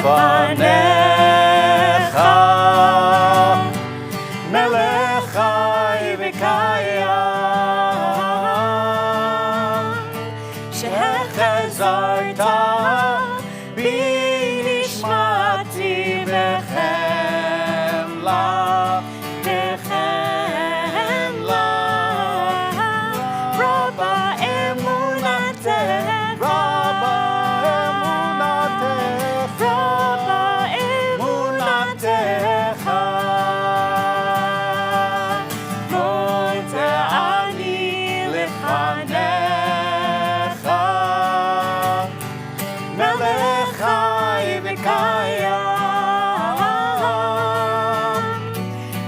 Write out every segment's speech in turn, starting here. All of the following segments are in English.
לפניך, מלך חי וקיים, שהחזרת בי נשמתי בחמלה, בחמלה. רבה אמונתך, רבה אמונתך, רבה אמונתך. מודה אני לפניך, מלך חי וקיים,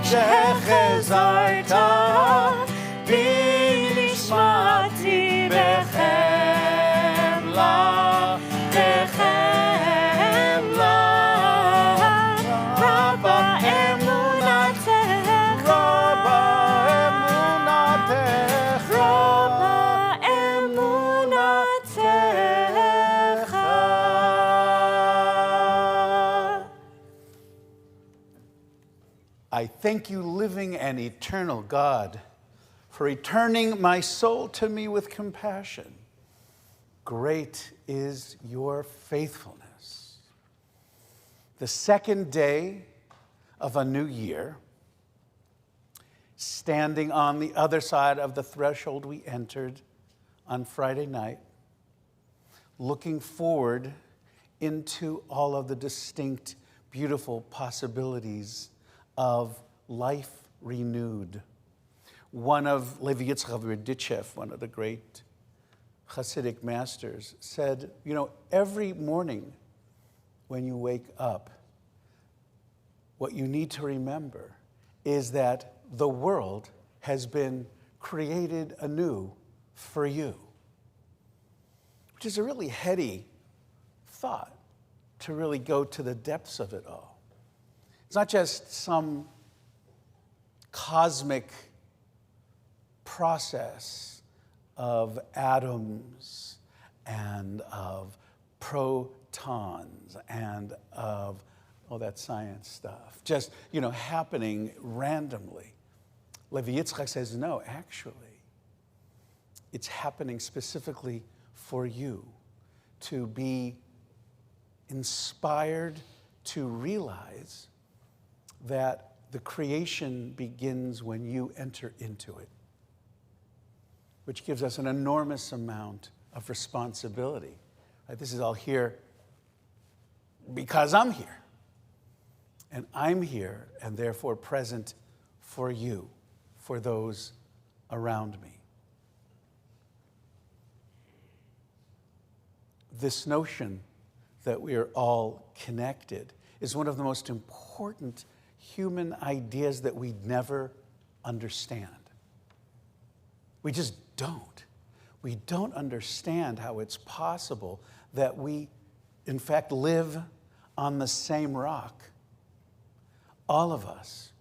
שהחזרת בי נשמתי בחמלה, בחמלה. רבה אמונתך, רבה אמונתך, רבה אמונתך. I thank you, living and eternal God, for returning my soul to me with compassion. Great is your faithfulness. The second day of a new year, standing on the other side of the threshold we entered on Friday night, looking forward into all of the distinct, beautiful possibilities of life renewed. One of Levi Yitzchak Berditchev, one of the great Hasidic masters, said, you know, every morning when you wake up, what you need to remember is that the world has been created anew for you, which is a really heady thought to really go to the depths of it all. It's not just some cosmic process of atoms and of protons and of all that science stuff, just, you know, happening randomly. Levi Yitzchak says, no, actually, it's happening specifically for you to be inspired to realize that the creation begins when you enter into it, which gives us an enormous amount of responsibility. Right? This is all here because I'm here. And I'm here and therefore present for you, for those around me. This notion that we are all connected is one of the most important human ideas that we never understand. We just don't. We don't understand how it's possible that we, in fact, live on the same rock, all of us,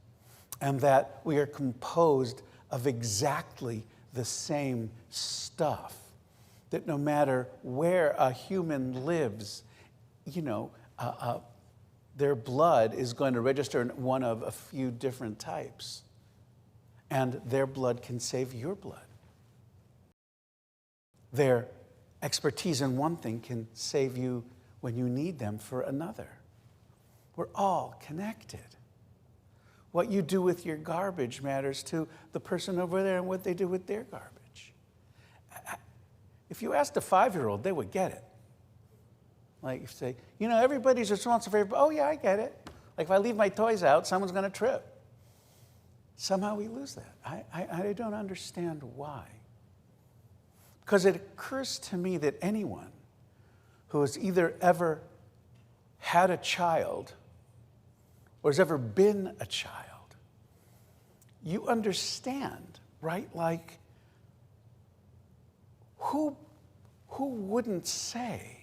and that we are composed of exactly the same stuff, that no matter where a human lives, you know, their blood is going to register in one of a few different types. And their blood can save your blood. Their expertise in one thing can save you when you need them for another. We're all connected. What you do with your garbage matters to the person over there and what they do with their garbage. If you asked a 5-year-old, they would get it. Like, you say, you know, everybody's responsible for everybody. Oh, yeah, I get it. Like, if I leave my toys out, someone's going to trip. Somehow we lose that. I don't understand why. Because it occurs to me that anyone who has either ever had a child or has ever been a child, you understand, right? Like, who wouldn't say,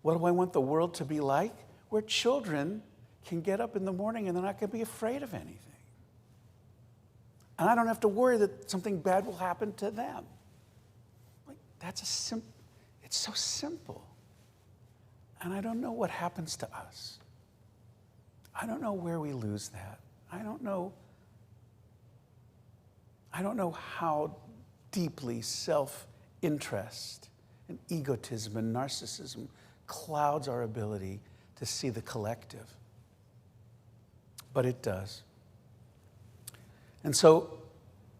what do I want the world to be like? Where children can get up in the morning and they're not going to be afraid of anything. And I don't have to worry that something bad will happen to them. Like, it's so simple. And I don't know what happens to us. I don't know where we lose that. I don't know how deeply self-interest and egotism and narcissism clouds our ability to see the collective. But it does. And so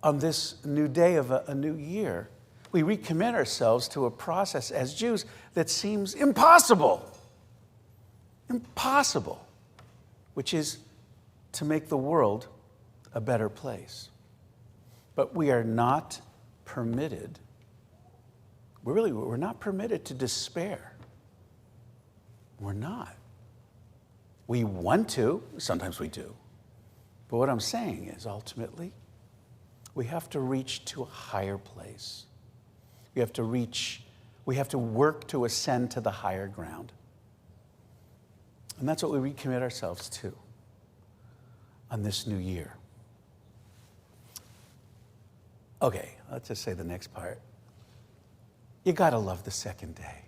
on this new day of a new year, we recommit ourselves to a process as Jews that seems impossible. Impossible. Which is to make the world a better place. But we are not permitted, we're not permitted to despair. We're not. We want to, sometimes we do. But what I'm saying is, ultimately, we have to reach to a higher place. We have to work to ascend to the higher ground. And that's what we recommit ourselves to on this new year. Okay, let's just say the next part. You gotta love the second day.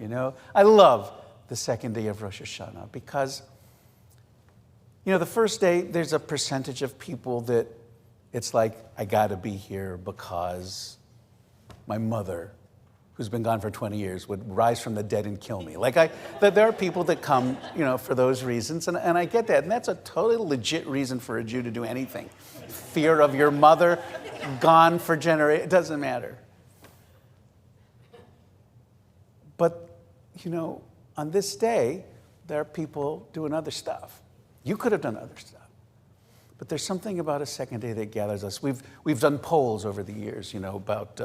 You know, I love the second day of Rosh Hashanah because, you know, the first day, there's a percentage of people that it's like, I gotta be here because my mother, who's been gone for 20 years, would rise from the dead and kill me. There are people that come, you know, for those reasons, and I get that. And that's a totally legit reason for a Jew to do anything. Fear of your mother, gone for generations, it doesn't matter. But, you know, on this day, there are people doing other stuff. You could have done other stuff. But there's something about a second day that gathers us. We've done polls over the years, you know, about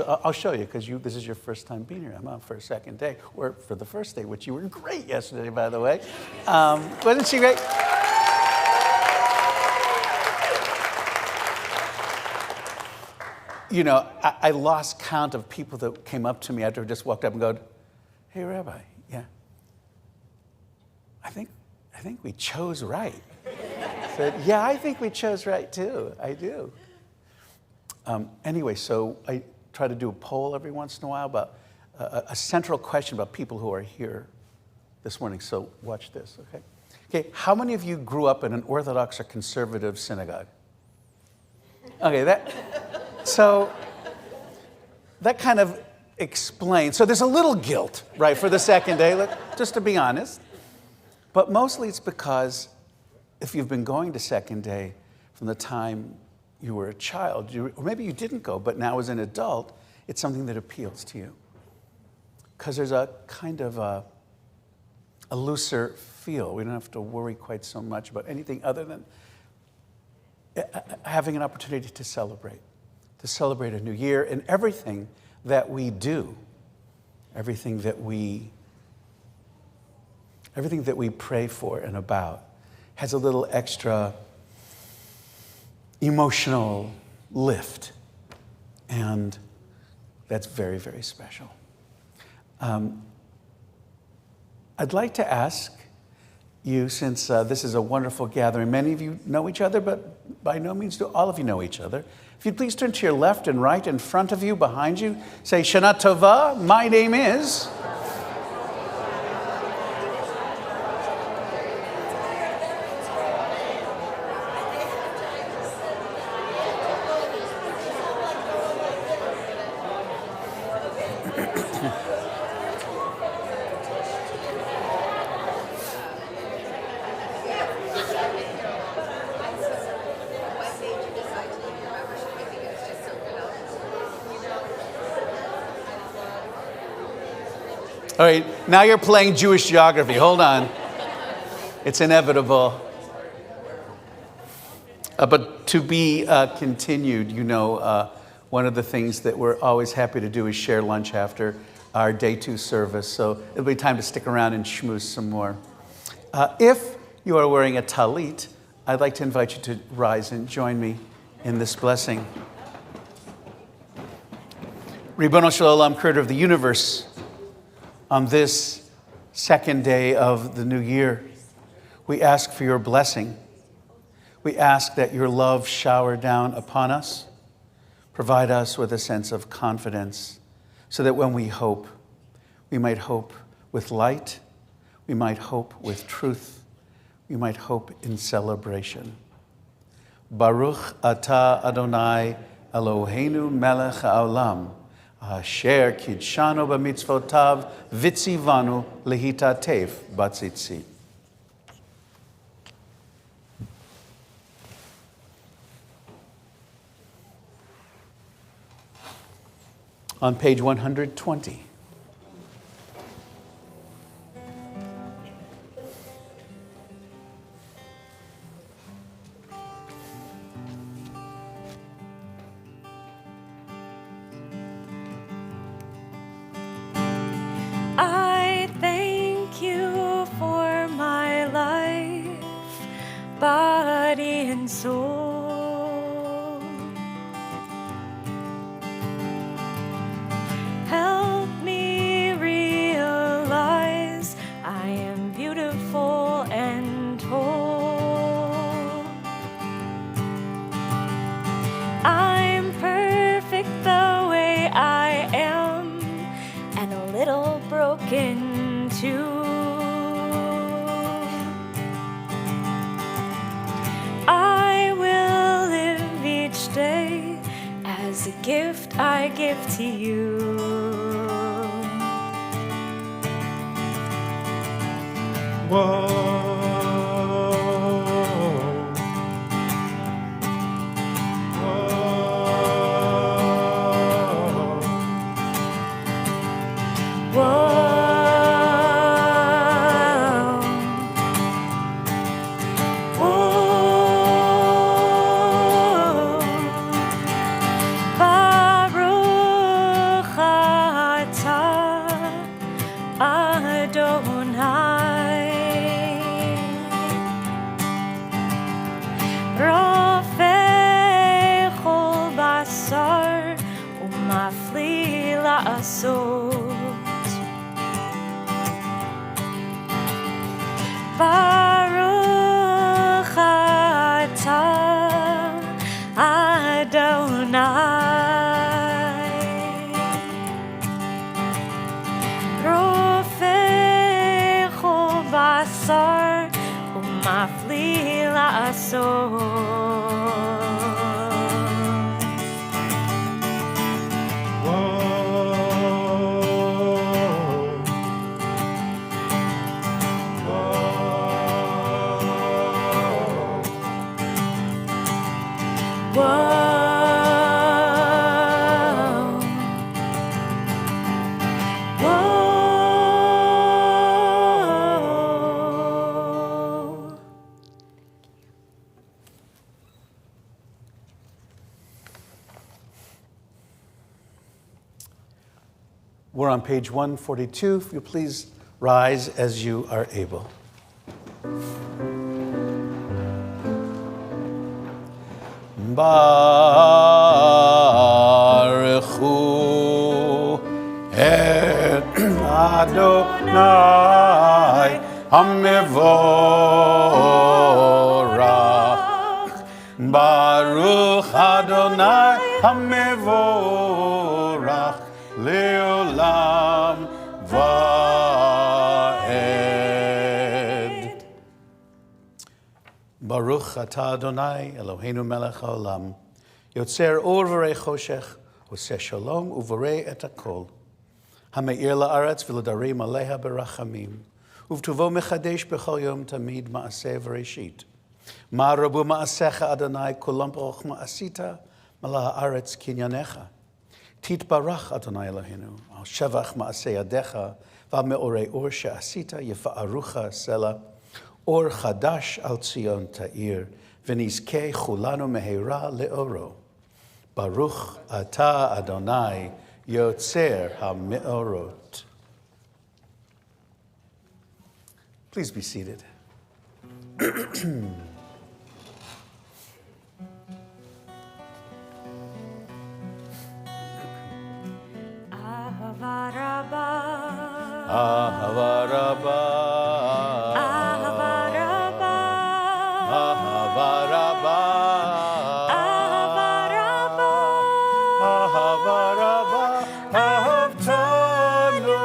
I'll show you, because this is your first time being here. I'm on for a second day, or for the first day, which you were great yesterday, by the way. Wasn't she great? You know, I lost count of people that came up to me after I just walked up and go, "Hey, Rabbi, yeah, I think we chose right." I said, "Yeah, I think we chose right too. I do." Anyway, so I try to do a poll every once in a while about a central question about people who are here this morning. So watch this, okay? Okay, how many of you grew up in an Orthodox or conservative synagogue? Okay, so that kind of explains. So there's a little guilt, right, for the second day, just to be honest. But mostly it's because if you've been going to second day from the time you were a child, or maybe you didn't go, but now as an adult, it's something that appeals to you. Because there's a kind of a looser feel. We don't have to worry quite so much about anything other than having an opportunity to celebrate a new year, and everything that we do, everything that we pray for and about has a little extra emotional lift, and that's very, very special. I'd like to ask you, since this is a wonderful gathering, many of you know each other, but by no means do all of you know each other. If you'd please turn to your left and right, in front of you, behind you, say, "Shana Tova, my name is..." All right, now you're playing Jewish geography. Hold on. It's inevitable. But to be continued, you know, one of the things that we're always happy to do is share lunch after our day 2 service. So it'll be time to stick around and schmooze some more. If you are wearing a talit, I'd like to invite you to rise and join me in this blessing. Ribbono Shel Olam, Creator of the universe, on this second day of the new year, we ask for your blessing. We ask that your love shower down upon us. Provide us with a sense of confidence so that when we hope, We might hope with light. We might hope with truth. We might hope in celebration. Baruch atah Adonai Eloheinu melech haolam, asher kidshanu b'mitzvotav v'tzivanu lehitatef b'tzitzit. On page 120. I thank you for my life, body and soul. Help me realize I am beautiful and whole. I'm perfect the way I am, and a little broken too. I will live each day as a gift I give to you. Whoa. Baruch atah Adonai Rofei chol basar umafli la'asot. We're on page 142. If you please rise as you are able. Baruch hu et Adonai hamevorach. Baruch Adonai hamevorach leolam va'ed. Baruch atah Adonai Eloheinu melech haolam, yotzer or v'rei choshech, oseh shalom uvorei et hakol, hameir la'aretz v'ledarim aleha berachamim, uv'tuvo mechadesh b'chol yom tamid ma'aseh v'reishit. Ma rabu ma'asecha Adonai kulam baruch ma'asita malah haaretz kinyanecha. Titbarach Adonai Eloheinu al shevach ma'aseh yadecha v'me'orei or she'asita yifa'arucha sela or chadash al Tzion ta'ir v'nizkei chulanu meheira le'oro. Baruch atah Adonai yotzer ha'me'orot. Please be seated. Ahava Rabbah, Ahava Rabbah, Ahava Rabbah, Ahava Rabbah, Ahava Rabbah, Ahava Rabbah, Ahavtanu.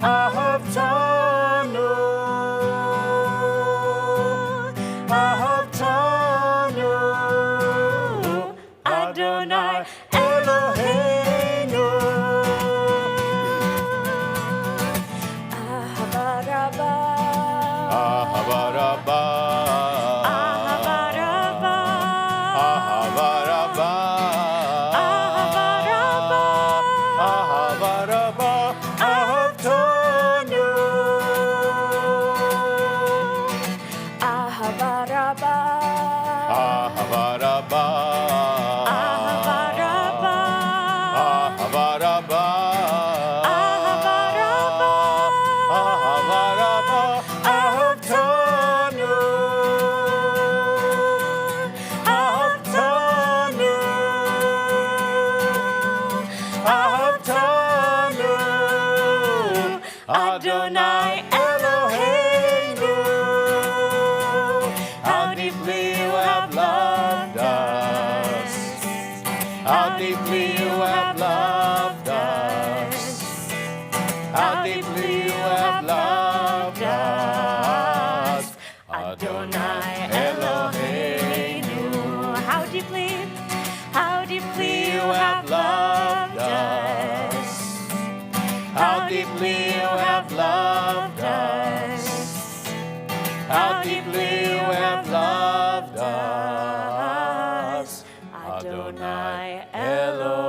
אהבתנו, אהבתנו, אדוני אלוהינו. אהבה רבה, אהבה רבה, אהבה רבה, אהבה רבה, אהבה רבה, אהבה רבה, אהבתנו. אהבה רבה, אהבה רבה, אהבה רבה, אהבה רבה, אהבה רבה, אהבה רבה, אהבתנו. אהבתנו, אהבתנו, אדוני אלוהינו. How deeply you have loved us. How deeply you have loved us. How deeply you have loved us. Adonai Eloheinu. how deeply you have loved us. How deeply you have loved us. How deeply you have loved us. Adonai Eloheinu.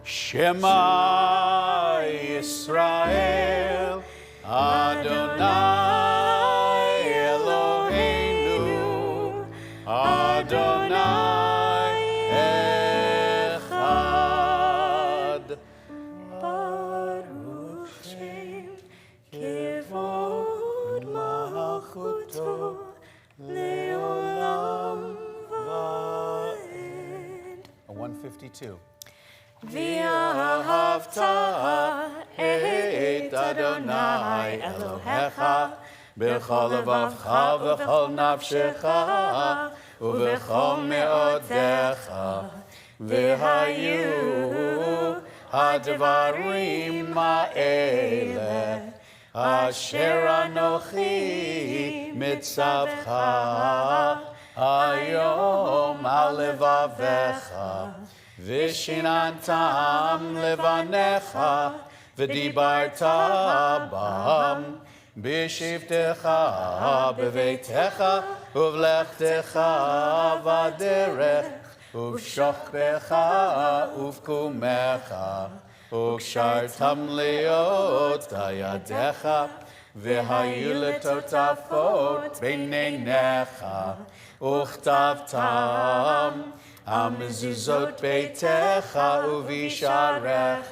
Shema Yisrael, Adonai Eloheinu, Adonai Echad. Baruch Shem Kevod Malchuto Leolam Vaed. 152. ואהבת את אדוני אלוהיך בכל לבבך ובכל נפשך ובכל מאודיך. והיו הדברים האלה אשר אנוכי מצווך היום על לבביך. ושיננתם לבניך ודיברת בם בשבתך בביתך ובלכתך בדרך ובשוכבך ובקומך וקשרתם להיות ידיך והיו לטוטפות בין עיניך וכתבתם המזוזות ביתך ובשעריך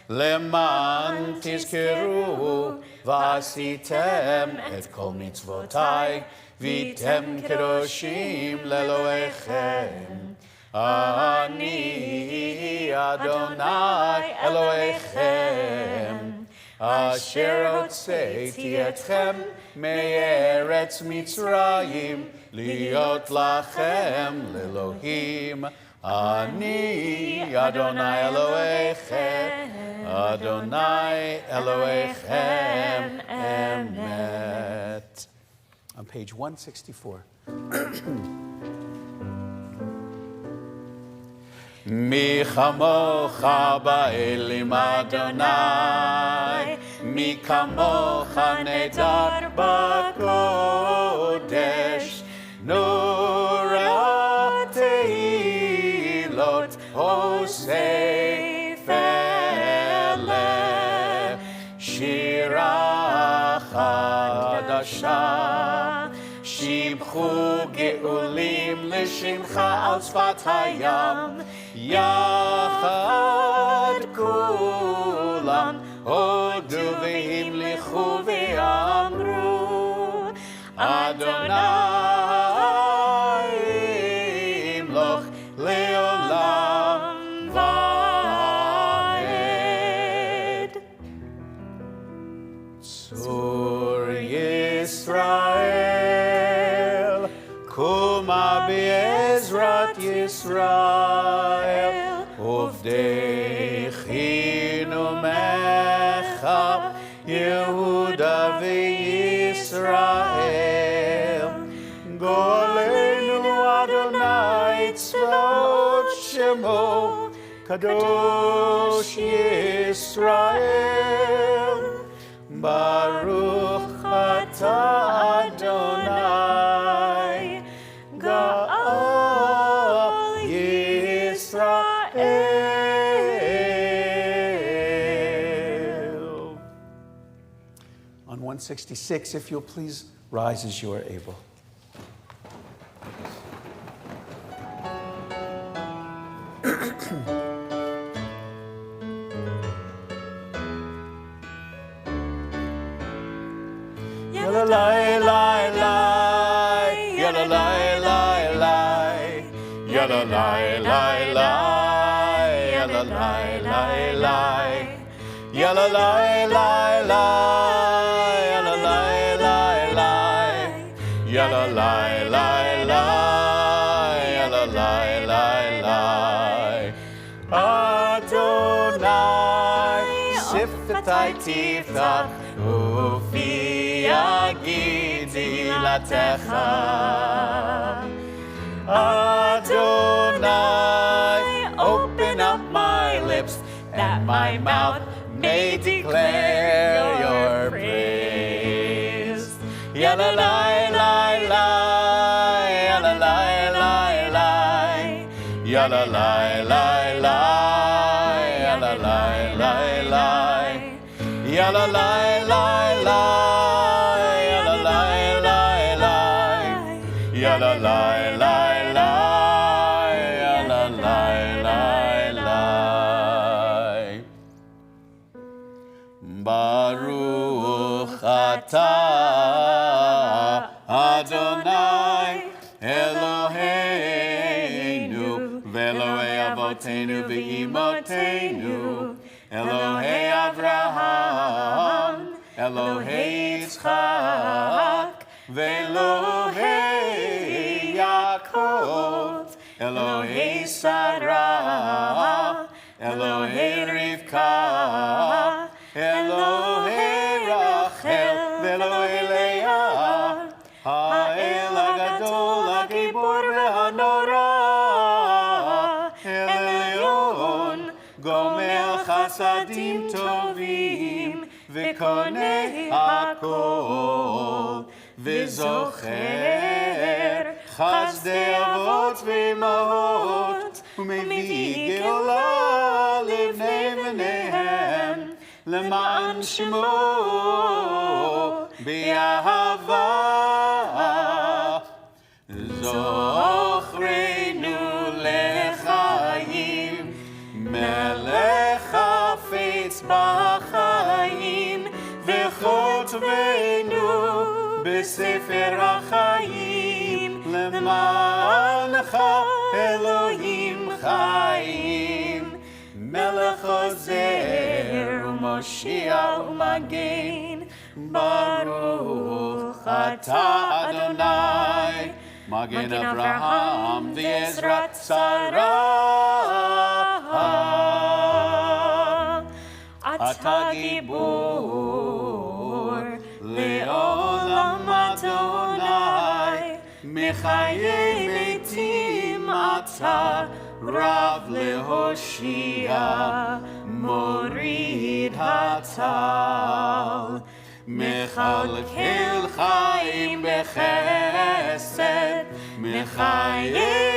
למען תזכרו ועשיתם את כל מצוותיי והייתם קדושים לאלוהיכם. אני אדוני אלוהיכם אשר הוצאתי אתכם מארץ מצרים להיות לכם לאלוהים. אני אדוני אלוהיכם, אדוני אלוהיכם אמת. On page 164. מי כמוך באלים אדוני, מי כמוך נדר בקודש, נורא תהילות אוסף אלה, שירה חדשה, שיבחו גאולים לשמך על שפת הים, יחד כולם הודו והמליכו ואמרו, אדוני ימלוך לעולם ועד. Tzur Yisrael, Kuma Be'ezrat Yisrael, Uvdei Chinu Mecha, Yehuda veYisrael, Golenu Adonai Tzvaot Shemo, Kadosh Yisrael, Baruch Atah Adonai, Ga'al Yisrael. On 166, if you'll please rise as you are able. Yalla lai lai lai, yalla lai lai lai, yalla lai lai lai, yalla lai lai lai, yalla lai lai lai, yalla lai lai lai, yalla lai lai lai, yalla lai lai lai. Adonai, siftai tiftach, ufi Yagidi latecha. Adonai, open up my lips, that my mouth may declare your praise. Yalla lai lai lai, yalla lai lai lai, yalla lai lai lai, yalla lai lai lai, yalla lai lai lai. Yalla lai lai lai, yalla lai lai lai. Baruch atah Adonai Eloheinu ve'Elohei avoteinu ve'imotenu Elohei Avraham Elohei Yitzchak ve'Elohei Yaakov, Elohei Sarah, Elohei Rivka, Elohei Rachel, Elohei Leah, Ha'el HaGadol HaGibor VeHanora, El Elyon, Gomel Chasadim Tovim, Ve'konei HaKol, וזוכר חסדי אבות ואימהות ומביא גאולה לבני בניהם למען שמו באהבה זוכרנו לחיים מלך חפץ בחיים וכותבנו בספר החיים למענך אלוהים חיים מלך עוזר ומושיע ומגן ברוך אתה אדוני מגן אברהם ועזרת שרה אתה גיבור לעולם אדוני מחיי מתים אתה רב להושיע מוריד הצל מכלכל חיים בחסד מחיי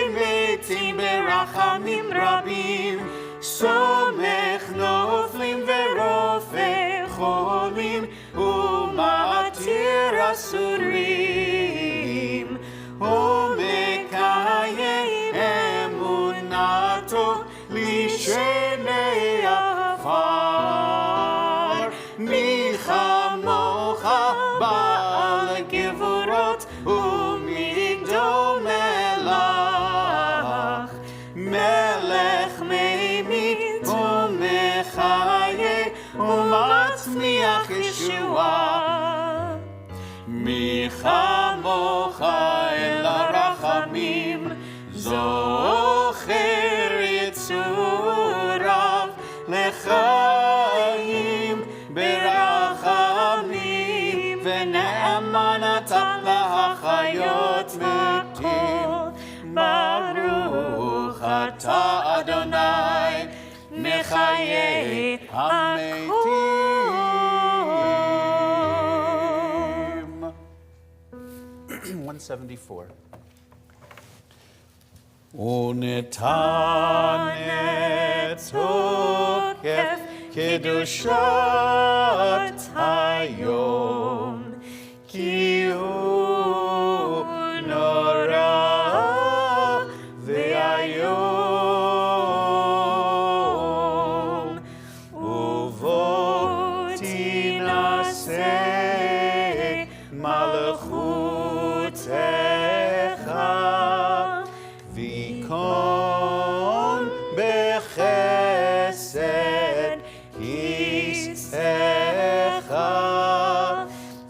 מתים ברחמים רבים סומך נופלים ורופא חולים ומתיר אסורים ומקיים אמונתו לשני עפר מי כמוך בעל גבורות ומי דומה לך מלך ממית ומחיה ומצמיח ישועה מי כמוך אל הרחמים, זוכר יצוריו לחיים ברחמים, ונאמן אתה להחיות מתים. ברוך אתה אדוני מחיי המתים. 174. ונתן את תוקף קדושת היום, כי הוא נורא ואיום, ובו תינשא מלכותך, וייכון בחסד כיסאך,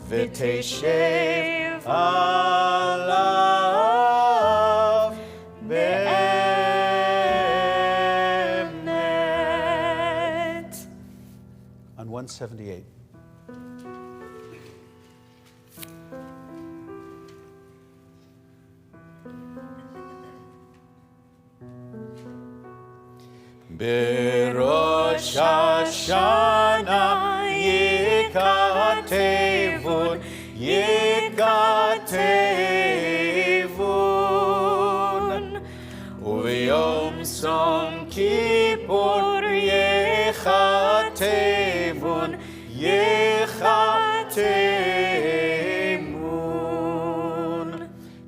ותשב עליו באמת. On 178. בראש השנה יכתבון, יכתבון, וביום צום כיפור יכתבון, יכתבון.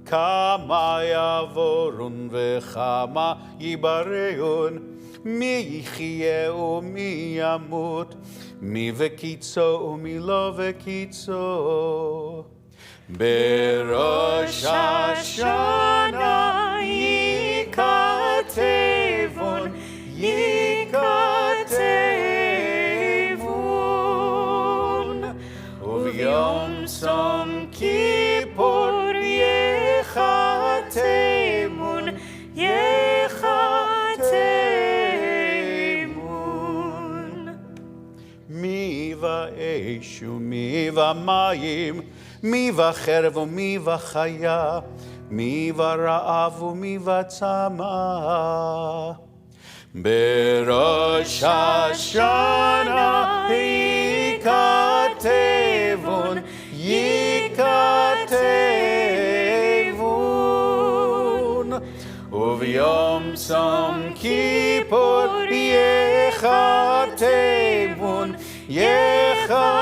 כמה יעבורון וכמה ייבראון, מי יחיה ומי ימות, מי וקיצו ומי לא וקיצו. בראש השנה יכתבון, יכתבון, וביום צום כיפור יכתבון, יכתבון. מי ואש ומי ומים, מי וחרב ומי וחיה, מי ורעב ומי וצמא. בראש השנה יכתבון, יכתבון, וביום צום כיפור יכתבון, יכתבון.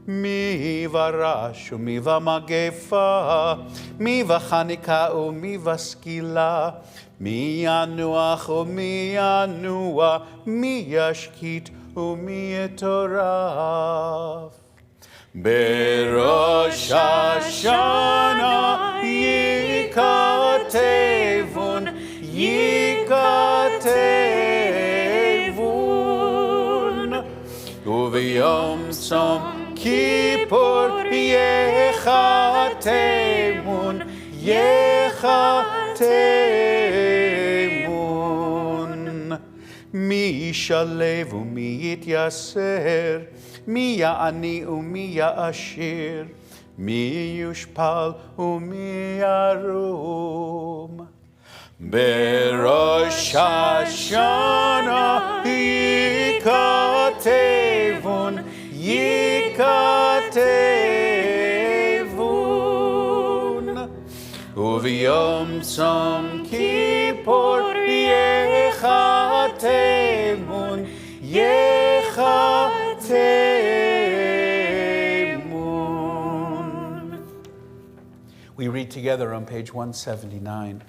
מי ורש ומי ומגפה, מי וחניקה ומי וסקילה, מי ינוח ומי ינוע, מי ישקיט ומי יטורף. בראש השנה יכתבון, יכתבון, וביום צום כיפור יכתבון, יכתבון. מי ישלב ומי יתייסר, מי יעני ומי יעשיר, מי יושפל ומי ירום. בראש השנה יכתבון, יכתבון, וביום צום כיפור יכתבון, יכתבון. We read together on page 179.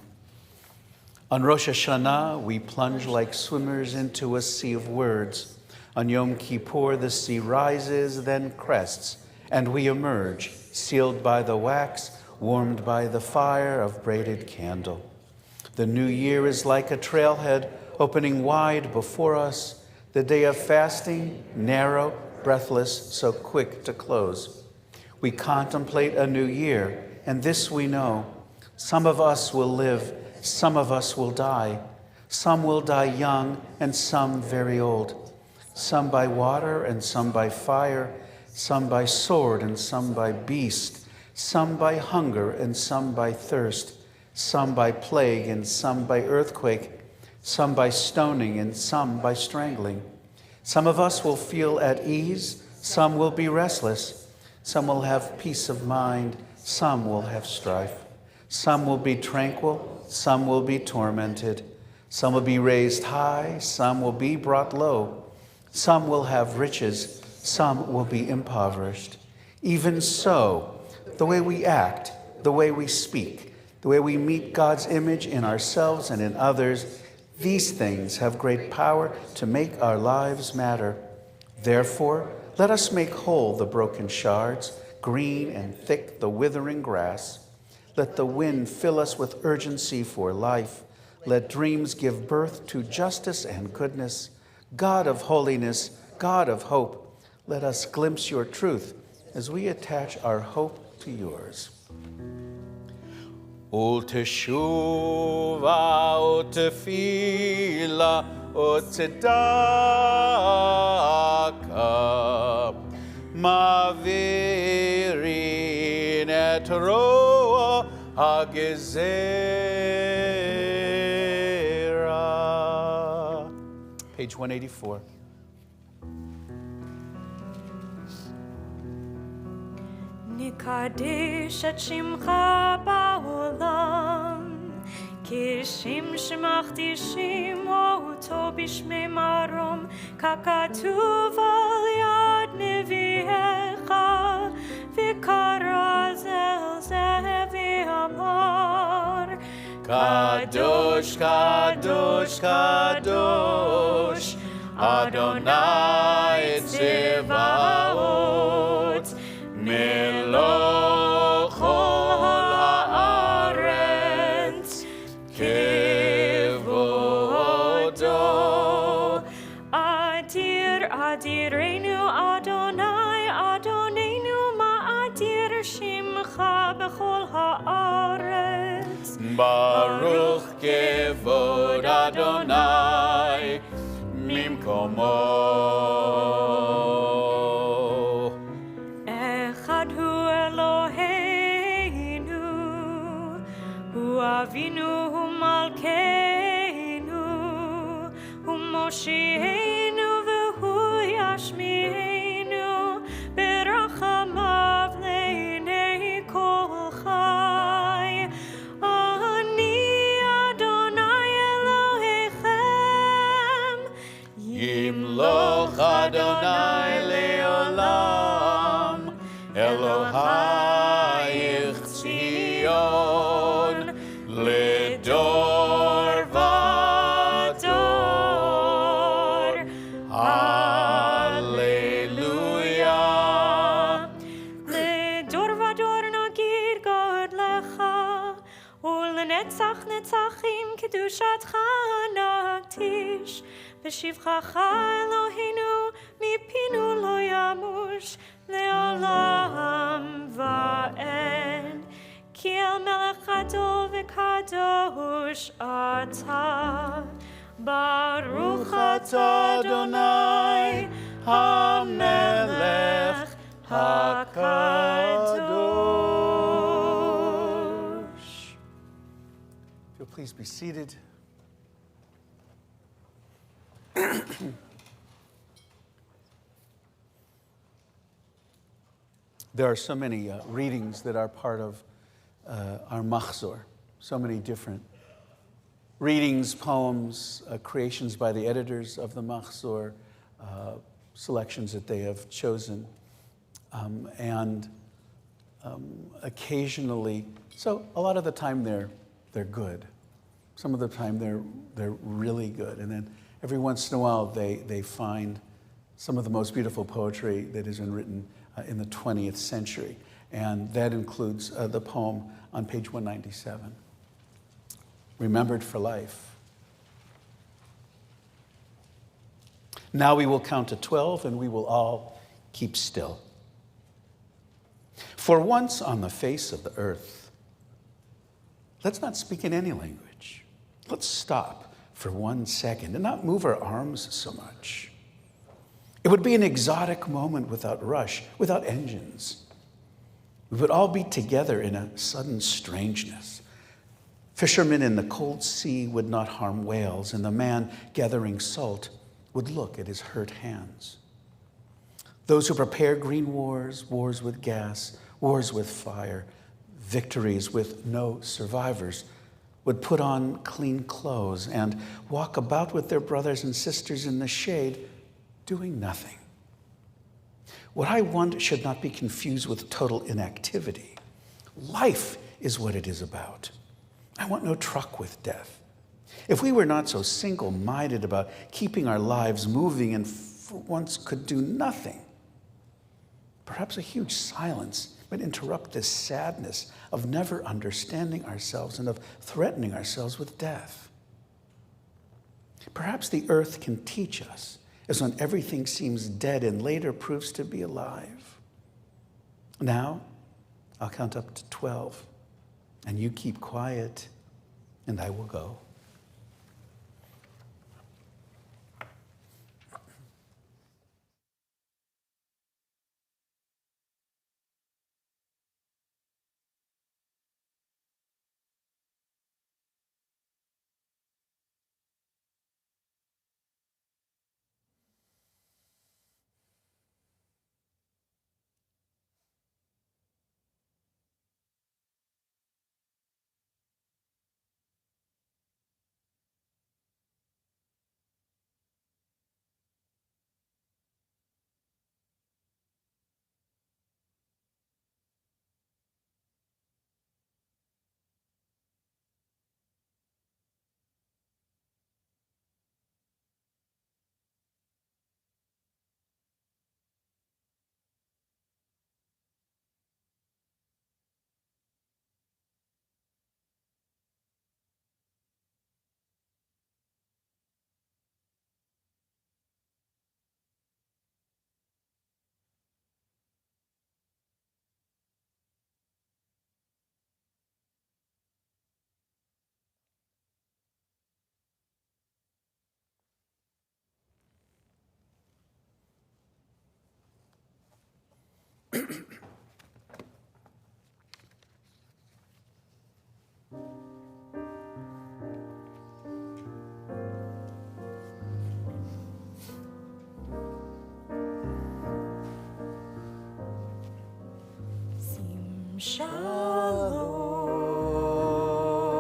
On Rosh Hashanah, we plunge like swimmers into a sea of words. On Yom Kippur, the sea rises, then crests, and we emerge, sealed by the wax, warmed by the fire of braided candle. The new year is like a trailhead opening wide before us, the day of fasting, narrow, breathless, so quick to close. We contemplate a new year, and this we know. Some of us will live, some of us will die. Some will die young, and some very old. Some by water, and some by fire. Some by sword, and some by beast. Some by hunger, and some by thirst. Some by plague, and some by earthquake. Some by stoning, and some by strangling. Some of us will feel at ease, some will be restless. Some will have peace of mind, some will have strife. Some will be tranquil, some will be tormented. Some will be raised high, some will be brought low. Some will have riches, some will be impoverished. Even so, the way we act, the way we speak, the way we meet God's image in ourselves and in others, these things have great power to make our lives matter. Therefore, let us make whole the broken shards, green and thick the withering grass. Let the wind fill us with urgency for life. Let dreams give birth to justice and goodness. God of holiness, God of hope, let us glimpse your truth as we attach our hope to yours. Ulteshuva, ultefila, ultedaka, mavirin et roa hagezera. Page 184. נקדש את שמך בעולם, כשם שמכתישים אותו בשמי מרום, ככתוב על יד נביאך, וכרז אל זה ואמר, קדוש, קדוש, קדוש, אדוני צבאות, מלוך כל הארץ, כבודו. אדיר, אדירנו, אדוני, אדוננו, מה אדיר שמך בכל הארץ. ברוך כבוד אדוני ממקומו. אבינו ומלכנו ומושיענו והוא ישמיענו ברחמיו לעיני כל חי. אני אדוני אלוהיכם, ימלוך אדוני לעולם, אלוהייך ציון לדור ודור. הללויה. לדור ודור נגיד גודלך, ולנצח נצחים קדושתך נקדיש. בשבחך אלוהינו מפינו לא ימוש לעולם ועד. כי אל מלך גדול וקדוש אתה, ברוך אתה אדוני המלך הקדוש. If you'll please be seated. There are so many readings that are part of our machzor, so many different readings, poems, creations by the editors of the machzor, selections that they have chosen, and occasionally, so a lot of the time they're good. Some of the time they're really good, and then every once in a while they find some of the most beautiful poetry that has been written in the 20th century. And that includes the poem on page 197, Remembered for Life. Now we will count to 12, and we will all keep still. For once on the face of the earth, let's not speak in any language. Let's stop for 1 second and not move our arms so much. It would be an exotic moment without rush, without engines. We would all be together in a sudden strangeness. Fishermen in the cold sea would not harm whales, and the man gathering salt would look at his hurt hands. Those who prepare green wars, wars with gas, wars with fire, victories with no survivors, would put on clean clothes and walk about with their brothers and sisters in the shade, doing nothing. What I want should not be confused with total inactivity. Life is what it is about. I want no truck with death. If we were not so single-minded about keeping our lives moving and for once could do nothing, perhaps a huge silence might interrupt this sadness of never understanding ourselves and of threatening ourselves with death. Perhaps the earth can teach us, as when everything seems dead and later proves to be alive. Now, I'll count up to 12, and you keep quiet, and I will go.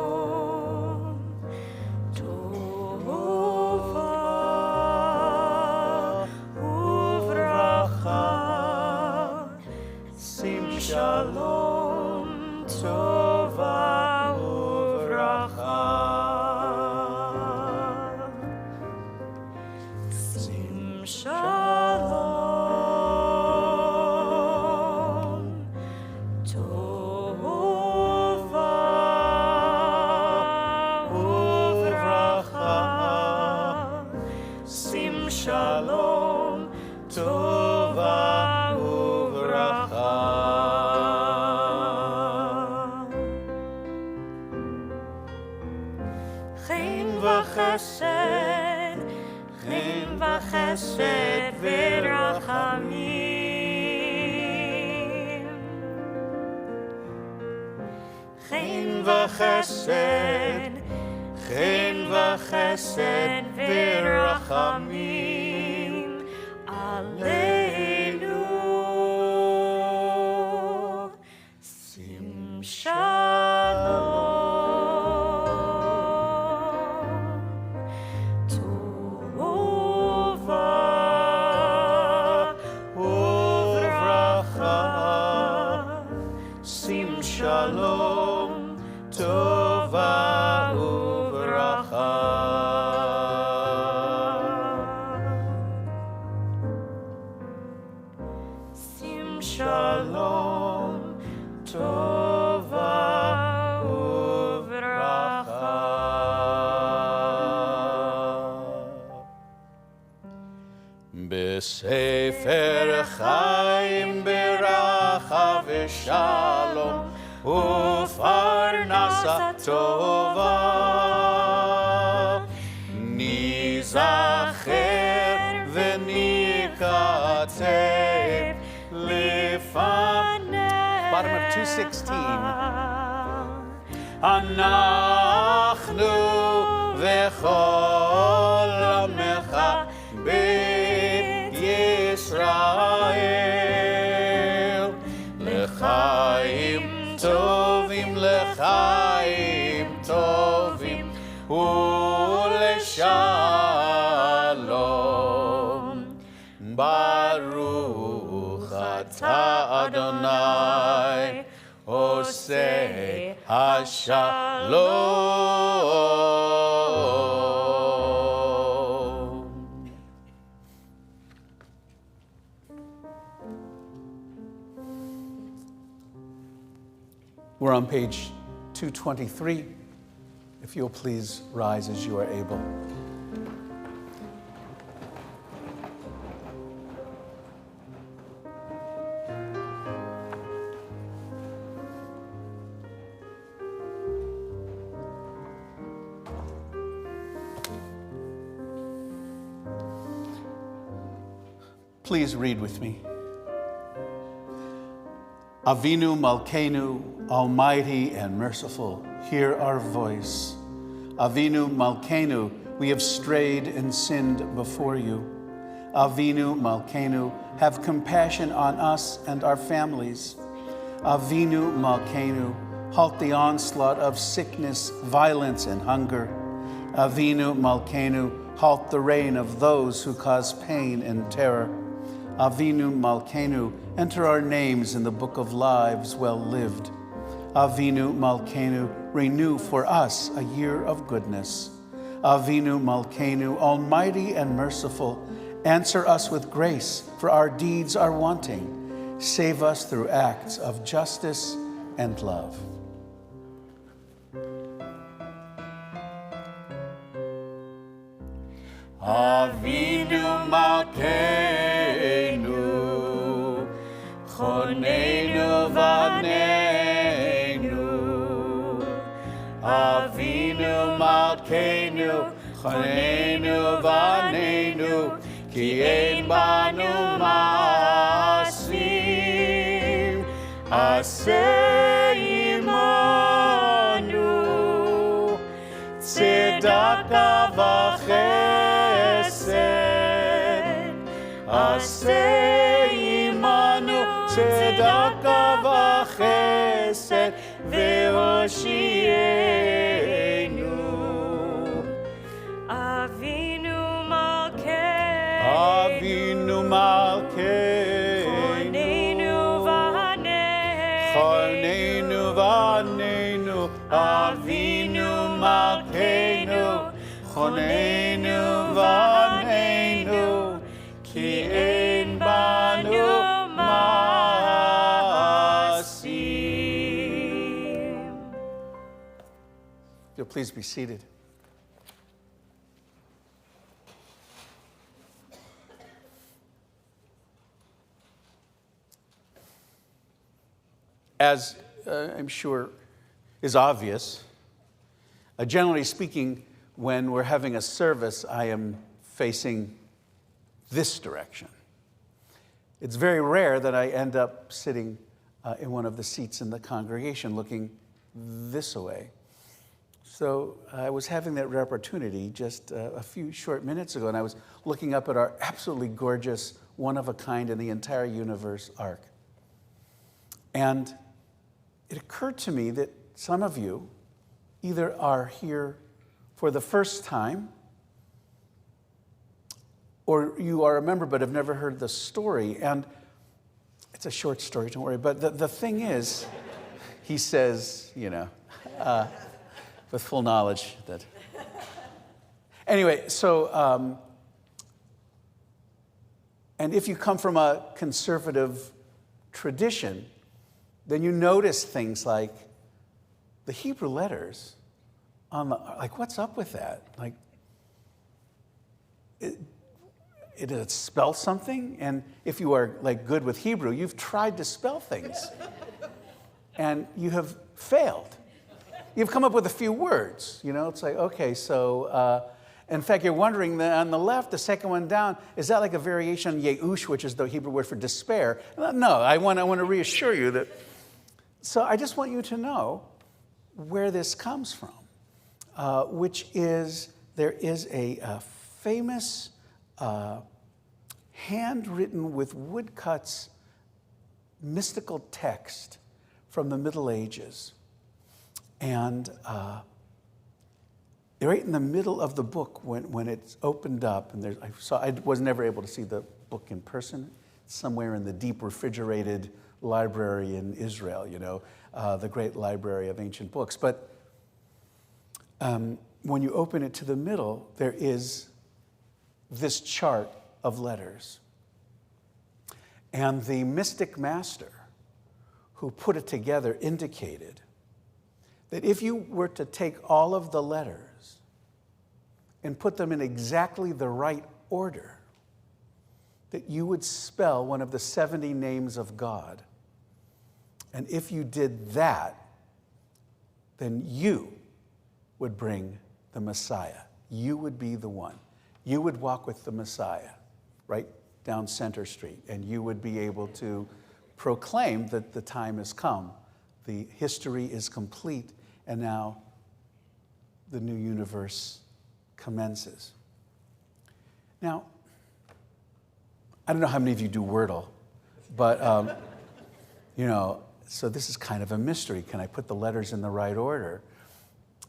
Shalom, Tova uvracha, Sim Shalom, Tova uvracha, Sim Shalom, Tova uvracha, Sim Shalom, Tova uvracha. Chen v'chesed, chen v'chesed v'rachamim. Chen v'chesed, chen v'chesed v'rachamim aleinu. Sim Shalom, Tova uvracha, Sim Shalom, Tova uvracha. Sim Shalom, Tova uvracha. בספר חיים ברכה ושלום ופרנסה טובה ניזכר וניכתב לפני bottom of 216 אנחנו וכל עמך בית ישראל לחיים טובים ולשלום ברוך אתה אדוני עושה השלום. We're on page 223. If you'll please rise as you are able. Please read with me. Avinu Malkeinu, Almighty and merciful, hear our voice. Avinu Malkeinu, we have strayed and sinned before you. Avinu Malkeinu, have compassion on us and our families. Avinu Malkeinu, halt the onslaught of sickness, violence, and hunger. Avinu Malkeinu, halt the reign of those who cause pain and terror. Avinu Malkeinu, enter our names in the book of lives well lived. Avinu Malkeinu, renew for us a year of goodness. Avinu Malkeinu, almighty and merciful, answer us with grace, for our deeds are wanting. Save us through acts of justice and love. Avinu Malkeinu, Choneinu Vaneinu. Avinu Malkeinu, Choneinu Vaneinu, Ki ein banu maasim, Aseh imanu, Tzedakah v'chesed, Aseh imanu, Tzedakah v'chesed, ve'hoshienu. Avinu Malkeinu, Avinu Malkeinu, Choneinu Choneinu Vaneinu, Avinu Malkeinu, Choneinu Vaneinu, Ki ein banu maasim. You'll please be seated. As I'm sure is obvious, generally speaking, when we're having a service, I am facing this direction. It's very rare that I end up sitting in one of the seats in the congregation looking this way. So I was having that opportunity just a few short minutes ago, and I was looking up at our absolutely gorgeous, one-of-a-kind in the entire universe ark. And it occurred to me that some of you either are here for the first time, or you are a member but have never heard the story. And it's a short story, don't worry. But the thing is, he says, with full knowledge that. Anyway, so, and if you come from a conservative tradition, then you notice things like the Hebrew letters on the, like, what's up with that? Like, does it spell something? And if you are like good with Hebrew, you've tried to spell things and you have failed. You've come up with a few words, it's like, okay, so, in fact, you're wondering on the left, the second one down, is that like a variation on Yeush, which is the Hebrew word for despair? No, I want to reassure you that, so I just want you to know where this comes from, which is, there is a famous handwritten with woodcuts mystical text from the Middle Ages. And right in the middle of the book, when it's opened up, and I was never able to see the book in person, somewhere in the deep refrigerated library in Israel, the great library of ancient books. But when you open it to the middle, there is this chart of letters. And the mystic master who put it together indicated that if you were to take all of the letters and put them in exactly the right order, that you would spell one of the 70 names of God. And if you did that, then you would bring the Messiah. You would be the one. You would walk with the Messiah right down Center Street, and you would be able to proclaim that the time has come. The history is complete, and now the new universe commences. Now, I don't know how many of you do Wordle, but, so this is kind of a mystery. Can I put the letters in the right order?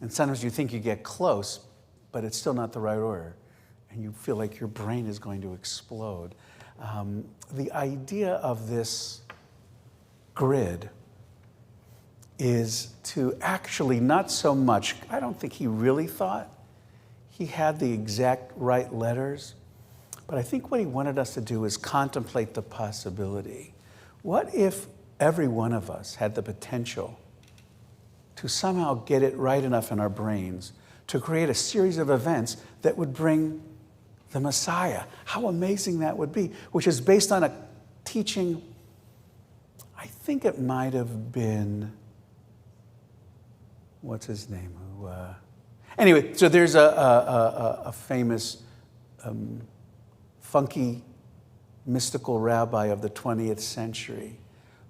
And sometimes you think you get close, but it's still not the right order. And you feel like your brain is going to explode. The idea of this grid is to actually not so much, I don't think he really thought he had the exact right letters, but I think what he wanted us to do is contemplate the possibility. What if every one of us had the potential to somehow get it right enough in our brains to create a series of events that would bring the Messiah? How amazing that would be, which is based on a teaching, I think it might have been, what's his name? Anyway, so there's a famous funky mystical rabbi of the 20th century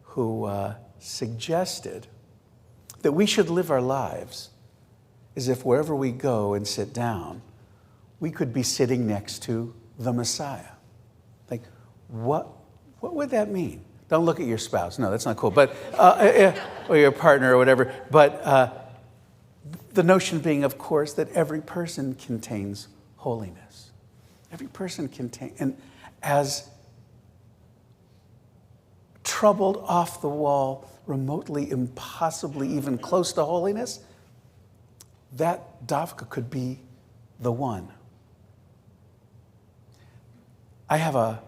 who suggested that we should live our lives as if wherever we go and sit down, we could be sitting next to the Messiah. Like, what would that mean? Don't look at your spouse. No, that's not cool. But or your partner or whatever. But the notion being, of course, that every person contains holiness. Every person contains, and as troubled, off the wall, remotely, impossibly, even close to holiness, that Dafka could be the one. I have a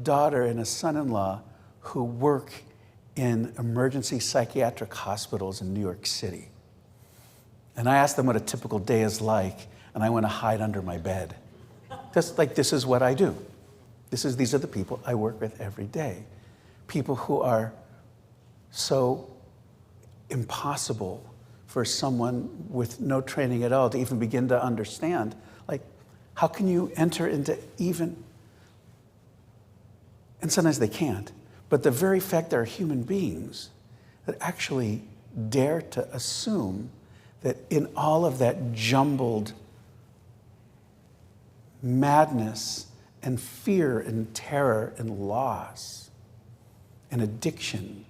daughter and a son-in-law who work in emergency psychiatric hospitals in New York City. And I ask them what a typical day is like, and I want to hide under my bed. Just like, this is what I do. These are the people I work with every day. People who are so impossible for someone with no training at all to even begin to understand. Like, how can you enter into even, and sometimes they can't, but the very fact there are human beings that actually dare to assume that in all of that jumbled madness and fear and terror and loss and addiction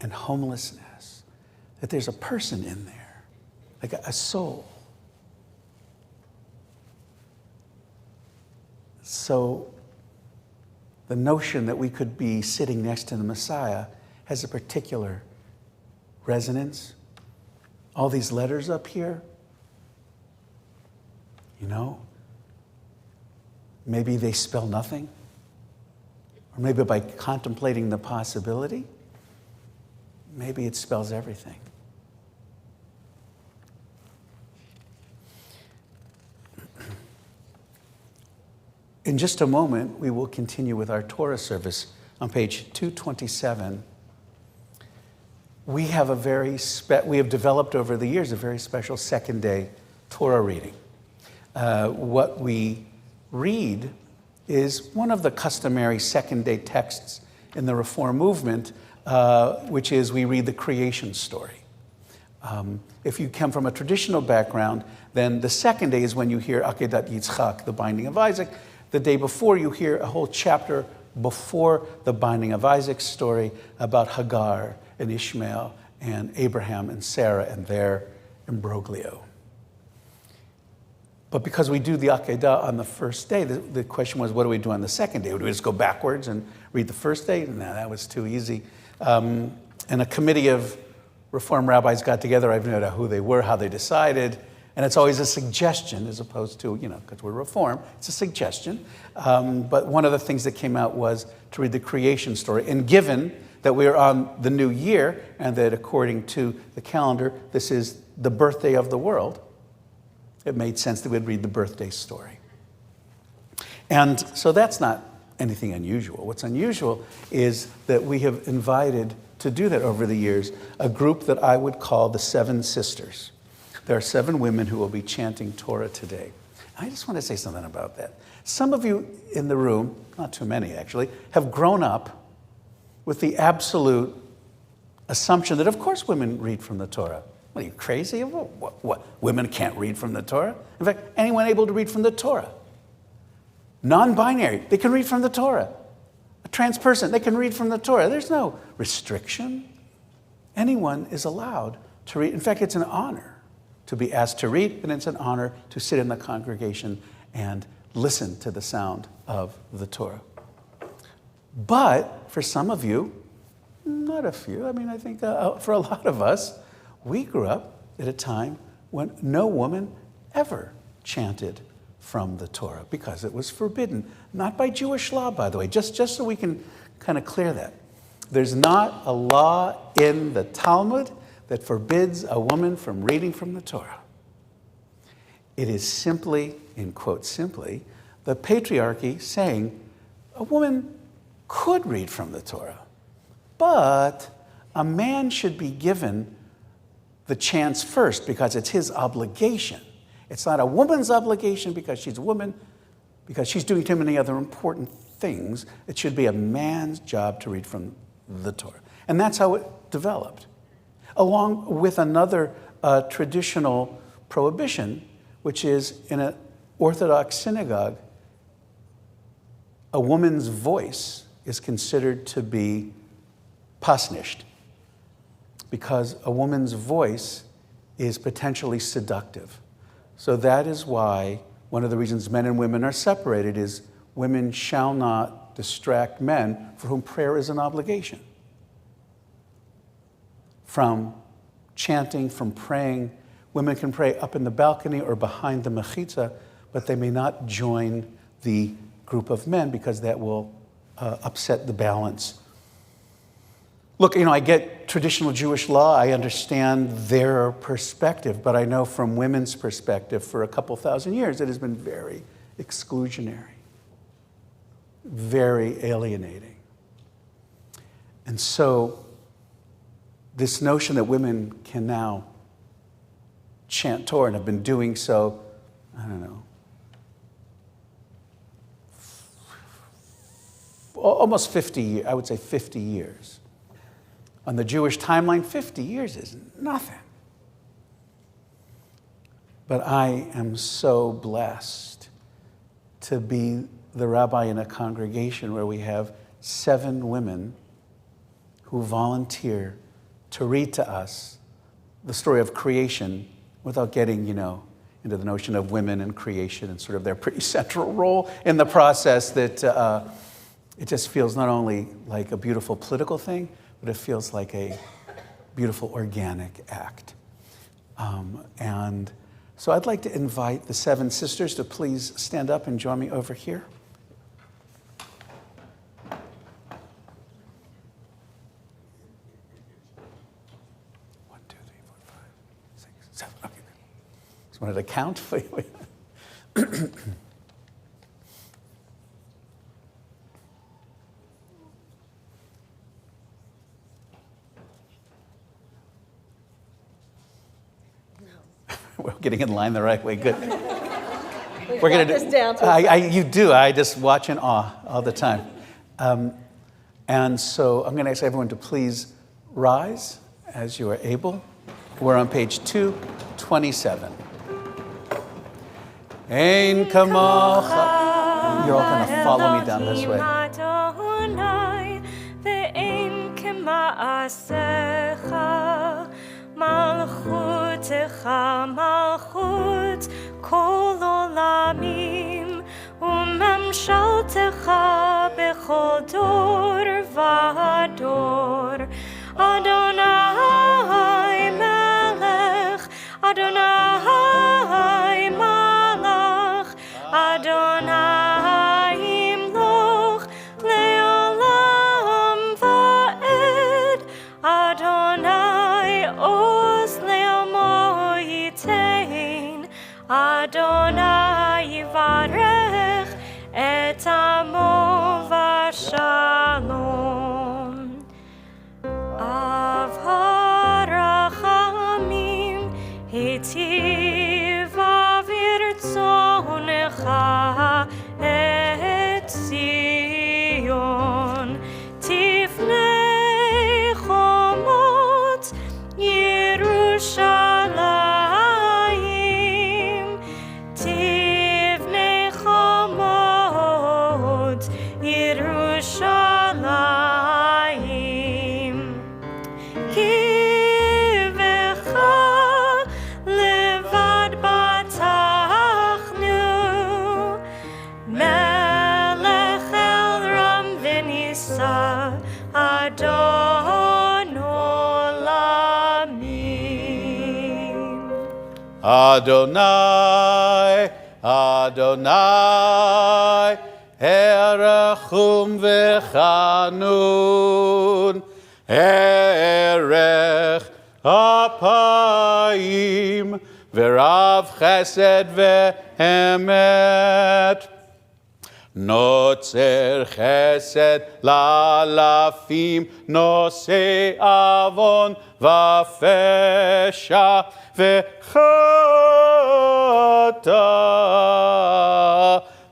and homelessness, that there's a person in there, like a soul. So the notion that we could be sitting next to the Messiah has a particular resonance. All these letters up here, maybe they spell nothing. Or maybe by contemplating the possibility, maybe it spells everything. in just a moment, we will continue with our Torah service on page 227. We have we have developed over the years a very special second day Torah reading. What we read is one of the customary second day texts in the Reform movement, which is we read the creation story. If you come from a traditional background, then the second day is when you hear Akedat Yitzchak, the binding of Isaac. The day before, you hear a whole chapter before the binding of Isaac's story about Hagar and Ishmael and Abraham and Sarah and their imbroglio. But because we do the Akedah on the first day, the question was, what do we do on the second day? Would we just go backwards and read the first day? No, that was too easy. And a committee of Reform rabbis got together. I have no idea who they were, how they decided. And it's always a suggestion as opposed to, because we're Reform, it's a suggestion. But one of the things that came out was to read the creation story. And given that we are on the new year and that according to the calendar, this is the birthday of the world, it made sense that we'd read the birthday story. And so that's not anything unusual. What's unusual is that we have invited to do that over the years a group that I would call the Seven Sisters. There are 7 women who will be chanting Torah today. I just want to say something about that. Some of you in the room, not too many actually, have grown up with the absolute assumption that of course women read from the Torah. What, are you crazy? What? Women can't read from the Torah? In fact, anyone able to read from the Torah? Non-binary, they can read from the Torah. A trans person, they can read from the Torah. There's no restriction. Anyone is allowed to read. In fact, it's an honor to be asked to read, and it's an honor to sit in the congregation and listen to the sound of the Torah. But for some of you, not a few, I think for a lot of us, we grew up at a time when no woman ever chanted from the Torah because it was forbidden. Not by Jewish law, by the way, just so we can kind of clear that. There's not a law in the Talmud that forbids a woman from reading from the Torah. It is simply, in quote, simply, the patriarchy saying a woman could read from the Torah, but a man should be given the chance first because it's his obligation. It's not a woman's obligation because she's a woman, because she's doing too many other important things. It should be a man's job to read from the Torah. And that's how it developed. Along with another traditional prohibition, which is in an Orthodox synagogue, a woman's voice is considered to be pasnished because a woman's voice is potentially seductive. So that is why one of the reasons men and women are separated is women shall not distract men for whom prayer is an obligation. From chanting, from praying, women can pray up in the balcony or behind the mechitza, but they may not join the group of men because that will upset the balance. Look, I get traditional Jewish law. I understand their perspective, but I know from women's perspective for a couple thousand years, it has been very exclusionary, very alienating. And so this notion that women can now chant Torah and have been doing so, almost 50 years, I would say 50 years. On the Jewish timeline, 50 years is nothing. But I am so blessed to be the rabbi in a congregation where we have 7 women who volunteer to read to us the story of creation without getting, into the notion of women and creation and sort of their pretty central role in the process that it just feels not only like a beautiful political thing, but it feels like a beautiful organic act. And so I'd like to invite the 7 sisters to please stand up and join me over here. One, two, three, four, five, 6, 7. Okay. Just wanted to count for you. We're getting in line the right way. Good. We're going to do this down to you do. I just watch in awe all the time. And so I'm going to ask everyone to please rise as you are able. We're on page 227. Ein kamocha. You're all going to follow me down this way. Malchut kol olamim umamshaltecha bechol dor vador. Adonai melech, Adonai malach, Adonai imloch leolam va'ed, Adonai oz leomo yitein, Adonai yivarech et amo v'shalom. Av harachamim hitiv avirtzonecha et Zion tifnei chomot Yerushalayim tifnei chomot Yerushalayim. Kivecha levad batachnu, melech el ram v'nisa, Adon olamim. Adonai, Adonai, Erechum v'chanun, Erech apayim, V'rav chesed v'emet. Notzer chesed lalafim, Nosei avon v'fesha v'chata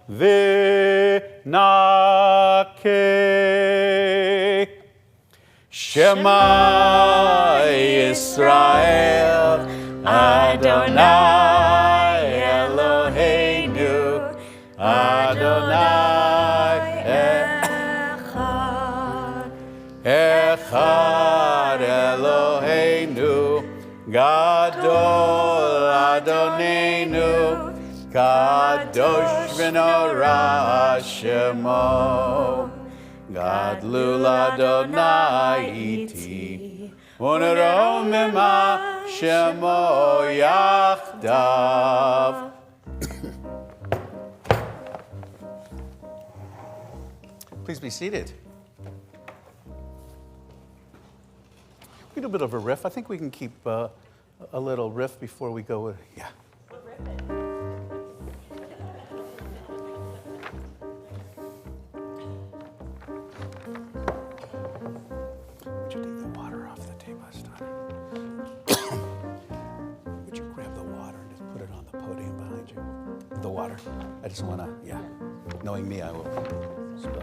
v'nakeh. Shema Yisrael, Adonai Eloheinu, Adonai Echad Eloheinu, Gadol Adonenu, Kadosh v'norah Shemo, Gadlul Adonai iti, uneromema Shemo yachdav. Please be seated. We do a bit of a riff. I think we can keep a little riff before we go. Yeah. Would you take the water off the table? Would you grab the water and just put it on the podium behind you? The water. I just want to, yeah. Knowing me, I will spill.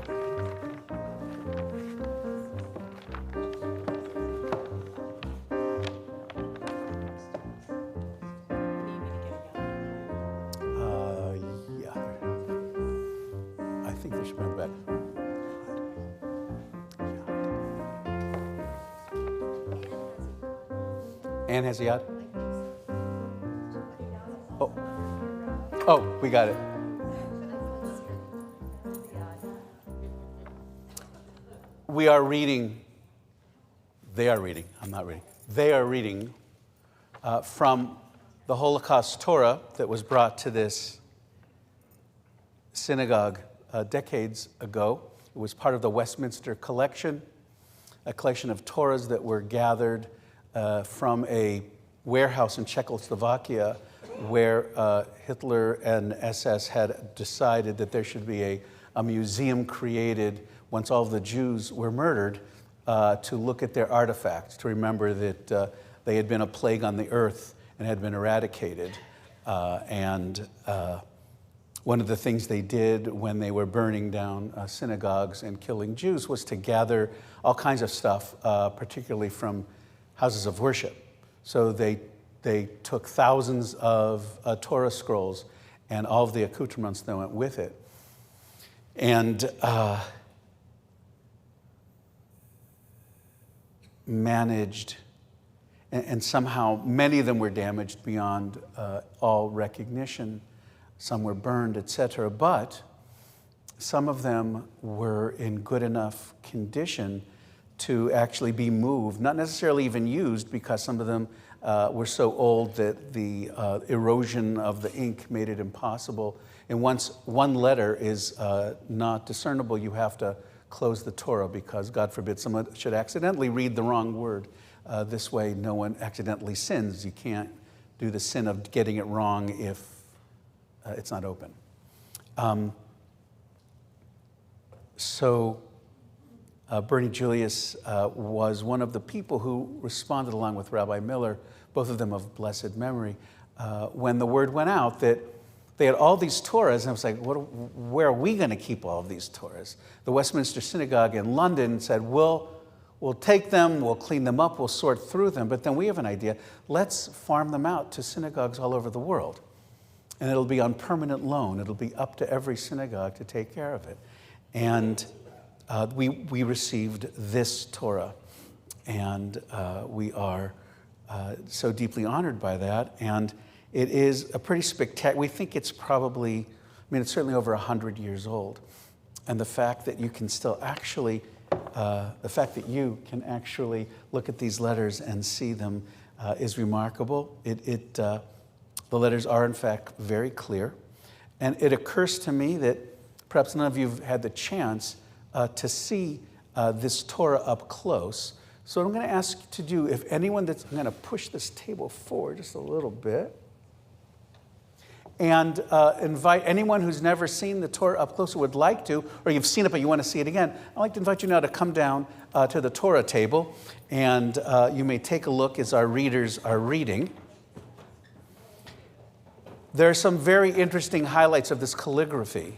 Anne has the yad? Oh, we got it. We are reading, they are reading, I'm not reading. They are reading from the Holocaust Torah that was brought to this synagogue decades ago. It was part of the Westminster collection, a collection of Torahs that were gathered from a warehouse in Czechoslovakia where Hitler and SS had decided that there should be a museum created once all of the Jews were murdered to look at their artifacts, to remember that they had been a plague on the earth and had been eradicated. One of the things they did when they were burning down synagogues and killing Jews was to gather all kinds of stuff, particularly from houses of worship. So they took thousands of Torah scrolls and all of the accoutrements that went with it. And managed, and somehow many of them were damaged beyond all recognition. Some were burned, etc. But some of them were in good enough condition to actually be moved, not necessarily even used, because some of them were so old that the erosion of the ink made it impossible. And once one letter is not discernible, you have to close the Torah, because God forbid someone should accidentally read the wrong word. This way no one accidentally sins. You can't do the sin of getting it wrong if it's not open. Bernie Julius was one of the people who responded, along with Rabbi Miller, both of them of blessed memory, when the word went out that they had all these Torahs, and I was like, where are we going to keep all of these Torahs? The Westminster Synagogue in London said, we'll take them, we'll clean them up, we'll sort through them, but then we have an idea. Let's farm them out to synagogues all over the world. And it'll be on permanent loan. It'll be up to every synagogue to take care of it. And we received this Torah, and we are so deeply honored by that. And it is a pretty spectacular, we think it's probably, it's certainly over 100 years old. And the fact that you can still actually, look at these letters and see them is remarkable. The letters are, in fact, very clear. And it occurs to me that perhaps none of you have had the chance to see this Torah up close. So what I'm going to ask you to do, I'm going to push this table forward just a little bit, and invite anyone who's never seen the Torah up close or would like to, or you've seen it but you want to see it again, I'd like to invite you now to come down to the Torah table, and you may take a look as our readers are reading. There are some very interesting highlights of this calligraphy,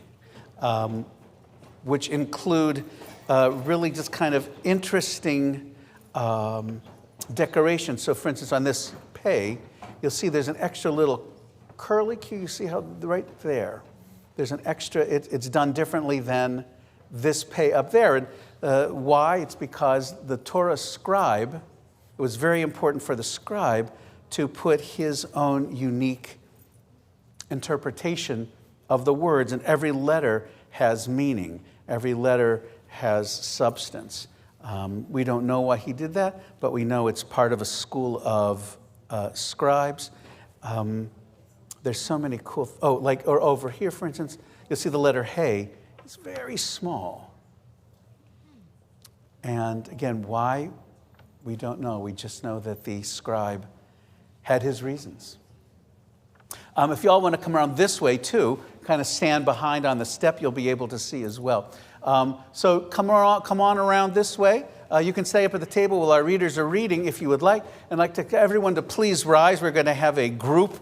which include really just kind of interesting decoration. So for instance, on this pay, you'll see there's an extra little curly Q. You see how right there, there's an extra, it's done differently than this pay up there. And why? It's because the Torah scribe, it was very important for the scribe to put his own unique interpretation of the words, and every letter has meaning. Every letter has substance. We don't know why he did that, but we know it's part of a school of scribes. There's so many cool, or over here, for instance, you'll see the letter Hey. It's very small. And again, why? We don't know. We just know that the scribe had his reasons. If you all want to come around this way too, kind of stand behind on the step, you'll be able to see as well. So come on around this way. You can stay up at the table while our readers are reading if you would like. And I'd like everyone to please rise. We're going to have a group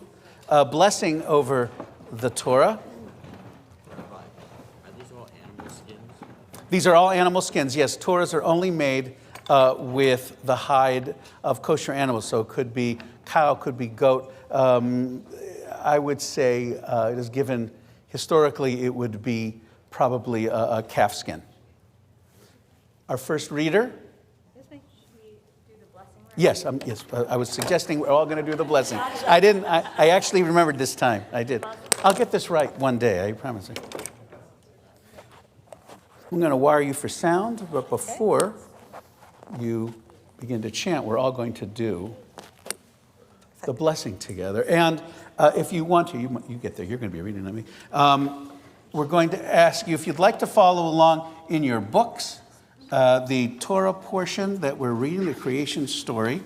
blessing over the Torah. Are these all animal skins? These are all animal skins. Yes, Torahs are only made with the hide of kosher animals. So it could be cow, could be goat. I would say it is given, historically, it would be probably a calf skin. Our first reader. Should we do the blessing? Yes, yes. I was suggesting we're all going to do the blessing. I didn't. I actually remembered this time. I did. I'll get this right one day. I promise you. I'm going to wire you for sound, but before you begin to chant, we're all going to do the blessing together. And if you want to, you get there. You're going to be reading, not me. We're going to ask you if you'd like to follow along in your books. The Torah portion that we're reading, the creation story,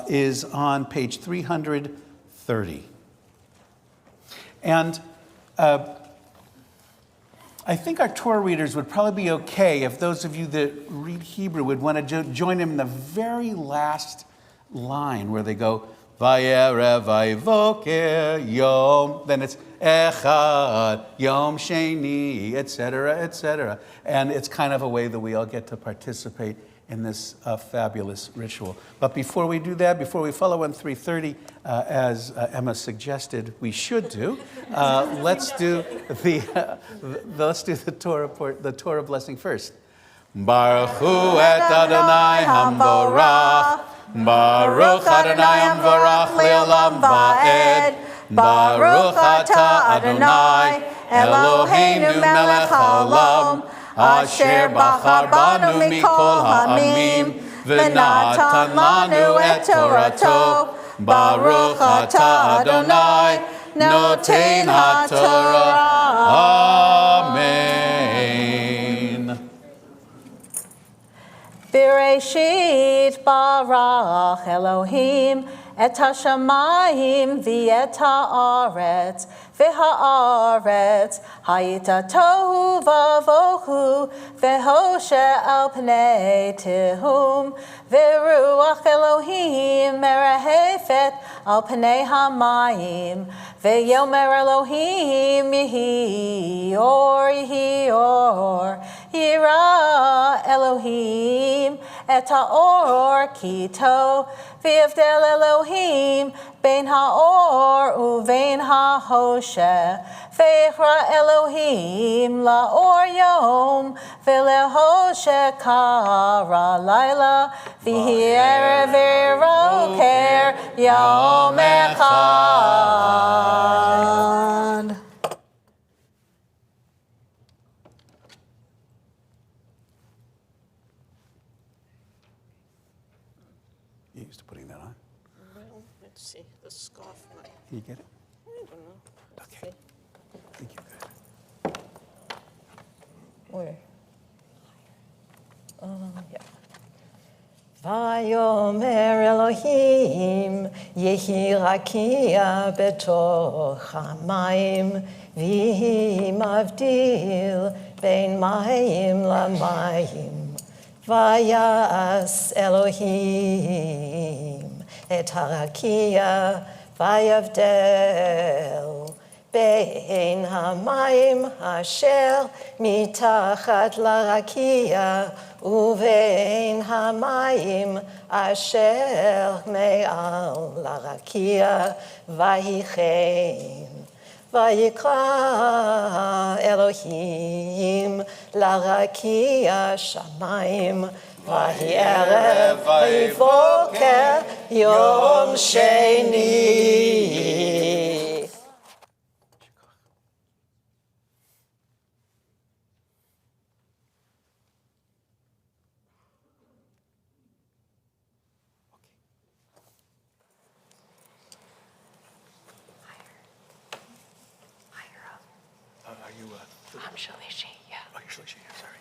is on page 330. And I think our Torah readers would probably be okay if those of you that read Hebrew would want to join him in the very last line where they go, Vayerev, Vayivoker, Yom. Then it's Echad, Yom Sheni, etc., etc. And it's kind of a way that we all get to participate in this fabulous ritual. But before we do that, before we follow on 3:30, as Emma suggested we should do, let's do the Torah blessing first. Baruch Hu et Adonai Hamvorach, Baruch Adonai Hamvorach le'olam va'ed, Baruch atah Adonai Eloheinu melech haolam, Asher bachar banu mikol ha'amim, v'natan lanu et Torato. Baruch atah Adonai, noten ha'Torah. Amen. Bereshit barach Elohim et hashamayim v'et haaretz v'haaretz hayita tohu vavohu v'hoshe al pnei tehum v'ruach Elohim merehefet al pnei hamayim v'yomer Elohim yehi or yira Elohim et haor kito v'yavdel Elohim bein haor uvein hahoshe v'yichra Elohim laor yom v'lehoshe kara laila v'hi erev v'roker yom echad. You used to putting that on. Well, let's see. The scarf might. You get it? I don't know. Let's Okay. see. I think you're good. Where? Yeah. Vayomer Elohim yehi rakia betoch hamayim vihi mavdil bein mayim lamayim. Vayas Elohim et harakia vayavdel bein hamayim asher mitachat larakia uvein hamayim asher me'al larakia vayichein. Vayikra Elohim larakia shamayim vayi erev vayivoker yom sheni. Are you? I'm Shalishi, yeah. Oh, you're Shalishi. Sorry.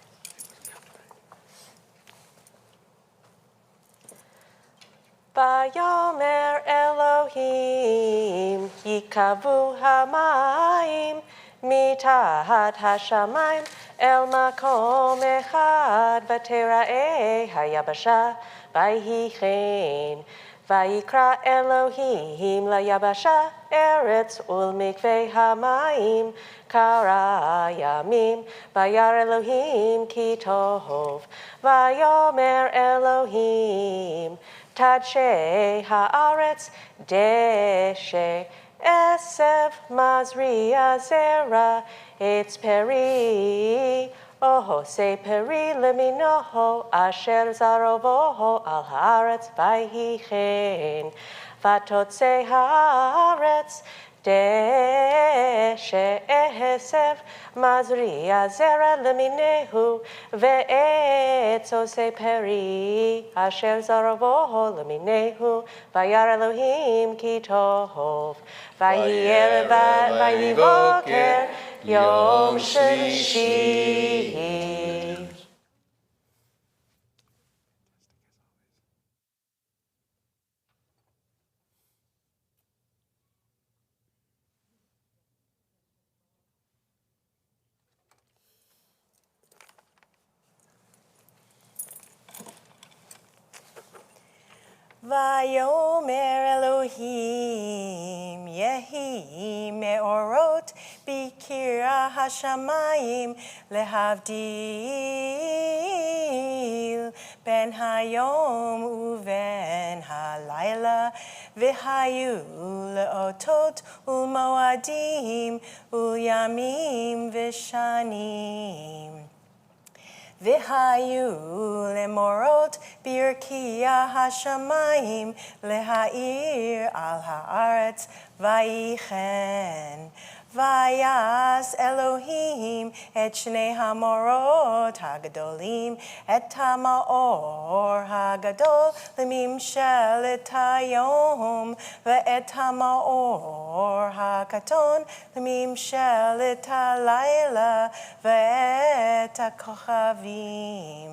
Vayomer Elohim yikavu hamayim mitahat hashamayim el makom echad v'tera'eh hayabasha vayichen vayikra Elohim layabasha eretz ulmikvei hamayim kara yamim vayar Elohim ki tov vayomer Elohim Tadshe haaretz deshe esev mazria zera it's peri oho se peri leminoho asher zarovoho al haaretz vayhichen vatotse haaretz deshe esev mazria zera leminehu ve'etzo se peri asher zaravoho leminehu vayar Elohim ki tov vayer vayivoker yom shlishi. Vayomer Elohim Yehi me'orot bikira hashamayim lehavdil ben hayom uven halayla v'hayu le'otot ulmoadim ulyamim v'shanim V'hayu lemorot birkiya hashamayim lehair al haaretz vayichen. Vayas Elohim et shnei hamorot hagadolim et hamaor hagadol lemimshelet hayom ve'et hamaor hakaton lemimshelet halayla ve'et hakochavim.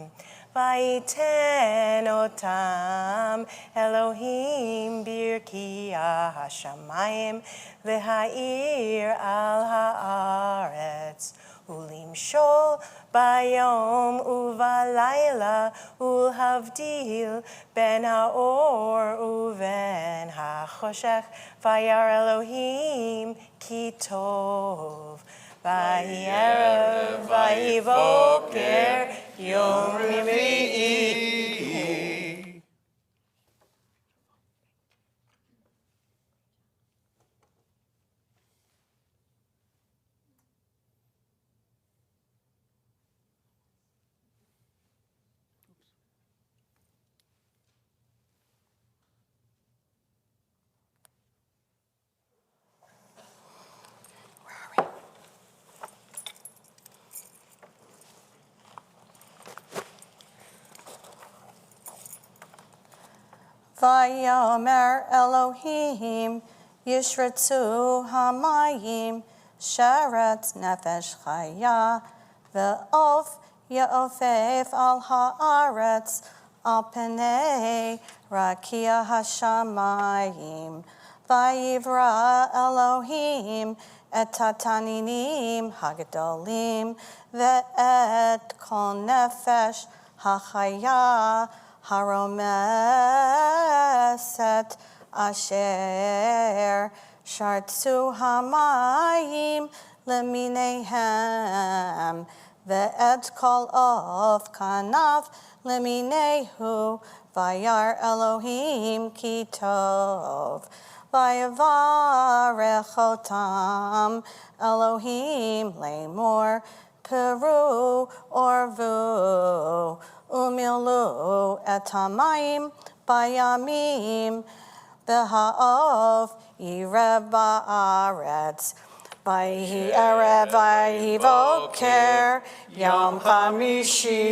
Vayiten otam Elohim birkiya hashamayim lehair al haaretz ulimshol bayom uvalayla ulhavdil ben haor uven hachoshech vayar Elohim ki tov vayi erev vayi boker yom revi'i. Vayomer Elohim Yishratzu Hamayim Sheretz Nefesh Chaya Ve'ov Ye'ofef al haaretz al penei Rakia Hashamayim Vayivra Elohim et Tataninim Hagadolim Ve'et Kol Nefesh HaChaya Haromeset asher shartzu hamayim leminehem ve'et kol of kanaf leminehu vayar Elohim ki tov vayavarech otam Elohim lemor peru orvu Umilu et hamayim bayamim v'ha'ov yireh ba'aretz vayhi erev vayhi boker yom chamishi.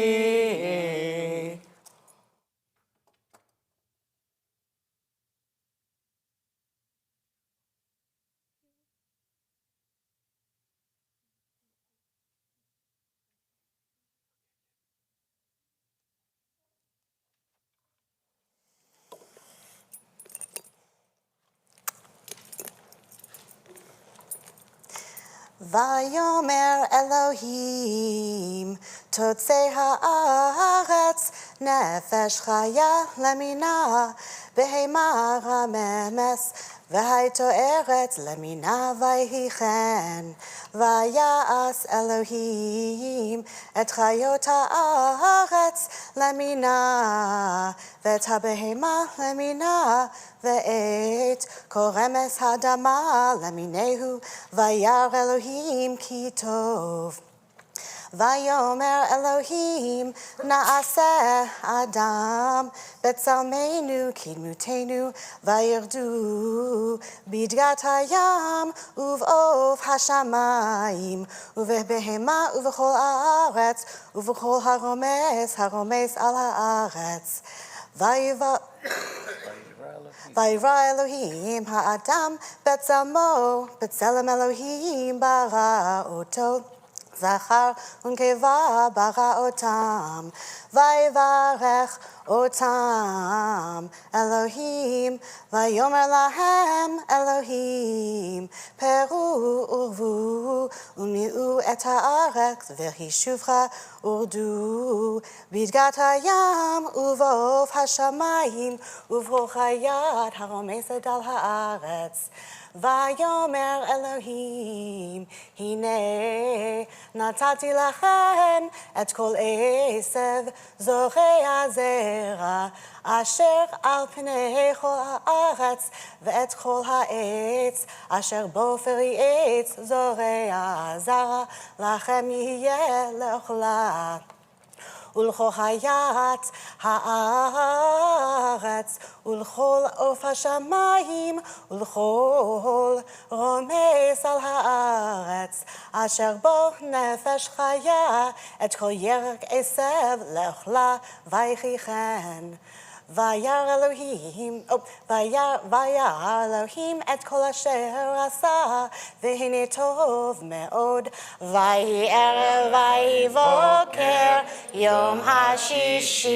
Vayomer Elohim Totzei haaretz nefesh chaya lemina behema ramemes v'haito eretz lemina vayhichen vayas Elohim et chayot haaretz lemina v'et habehema lemina ve'et koremes hadama leminehu vayar Elohim ki tov. Vayomer Elohim naaseh Adam betzalmenu kidmutenu vayirdu bidgat hayam uv'ov hashamayim uvebehema uv'chol haaretz uv'chol haromes al haaretz Vayivra Elohim ha'adam betzalmo betzelem Elohim bara oto זכר ונקבה ברא אותם, ויברך אותם אלוהים, ויאמר להם אלוהים, פרו ורבו ומילאו את הארץ, והיא שובך ורדו בדגת הים ובעוף השמיים וברוך היד הרומסת על הארץ. ויאמר אלוהים, הנה נתתי לכם את כל עשב זורע זרע אשר על פני כל הארץ, ואת כל העץ אשר בו פרי עץ זורע זרע לכם יהיה לאכלה. ולכל חיית הארץ, ולכל עוף השמיים, ולכל רומס על הארץ, אשר בו נפש חיה, את כל ירק עשב לאכלה, ויחי כן. וירא אלוהים את כל אשר עשה, והנה טוב מאוד. ויהי ערב ויהי בוקר יום השישי.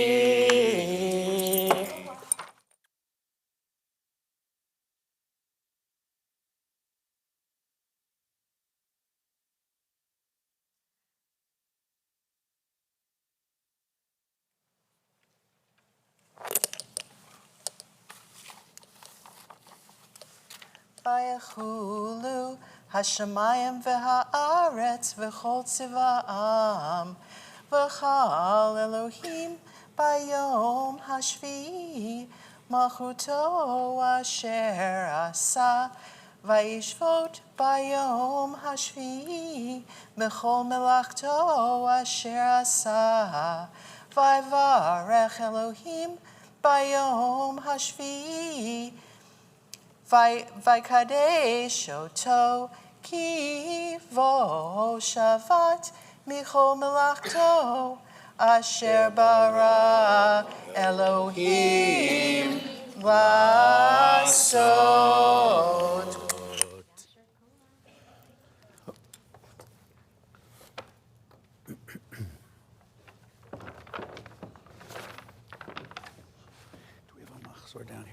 ויחולו השמיים והארץ וכל צבאם, וחל אלוהים ביום השביעי מלכותו אשר עשה, וישפוט ביום השביעי בכל מלאכתו אשר עשה. ויברך אלוהים ביום השביעי ויקדש אותו, כי בו שבת מכל מלאכתו אשר ברא אלוהים לעשות. Do we have a machzor down here?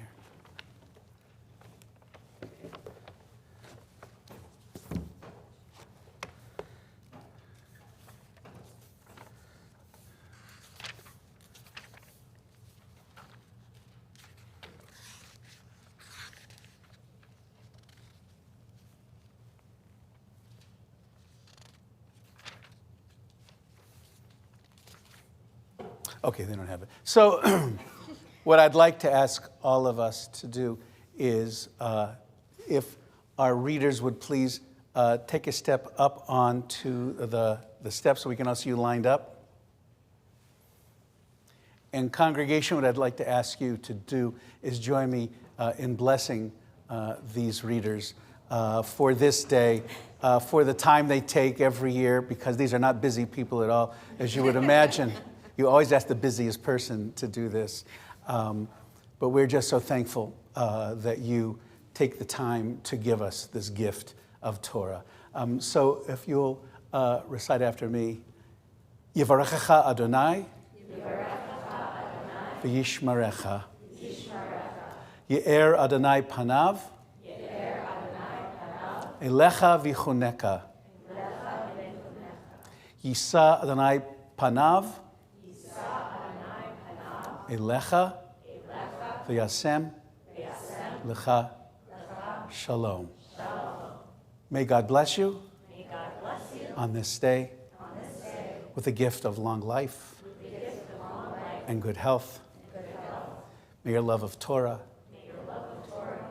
Okay, they don't have it. So what I'd like to ask all of us to do is if our readers would please take a step up onto the steps so we can all see you lined up. And congregation, what I'd like to ask you to do is join me in blessing these readers for this day, for the time they take every year, because these are not busy people at all, as you would imagine. You always ask the busiest person to do this. But we're just so thankful that you take the time to give us this gift of Torah. So if you'll recite after me, Yivarechecha Adonai, V'yishmarecha, Ye'er Adonai Panav, Elecha V'chuneka, Yisa Adonai Panav, Elecha v'yasem lecha shalom. May God bless you on this day with the gift of long life and good health. May your love of Torah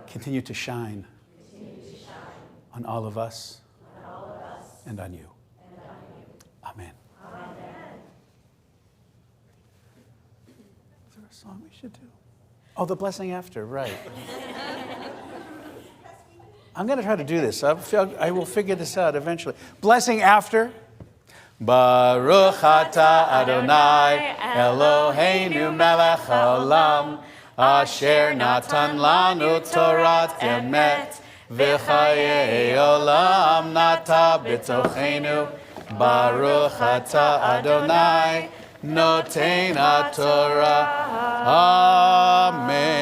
continue to shine on all of us and on you. Amen. Song we should do. Oh, the blessing after, right. I'm going to try to do this. I will figure this out eventually. Blessing after. Baruch atah Adonai Eloheinu melech haolam asher natan lanu torat emet v'chayei olam nata b'tochenu Baruch atah Adonai, noten haTorah. Amen.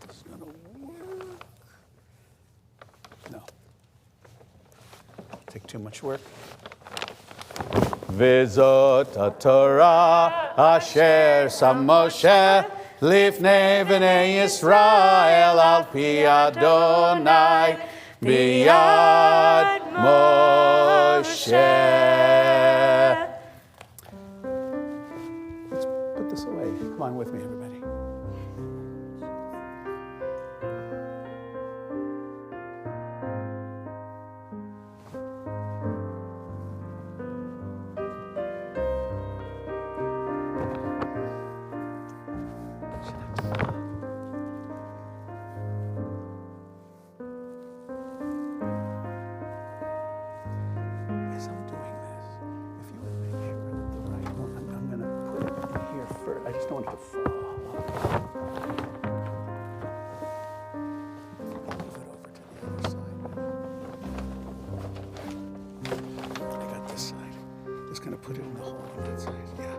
This is gonna work. No. Take too much work. V'zot haTorah asher sam Moshe lifnei bnei Yisrael al pi Adonai biyad Moshe. Let's put this away. Come on with me, everybody. As I'm doing this, if you would make sure that the right one, I'm going to put it here first. I just don't want it to fall. Move it over to the other side. I got this side. Just going to put it in the hole on that side. Yeah.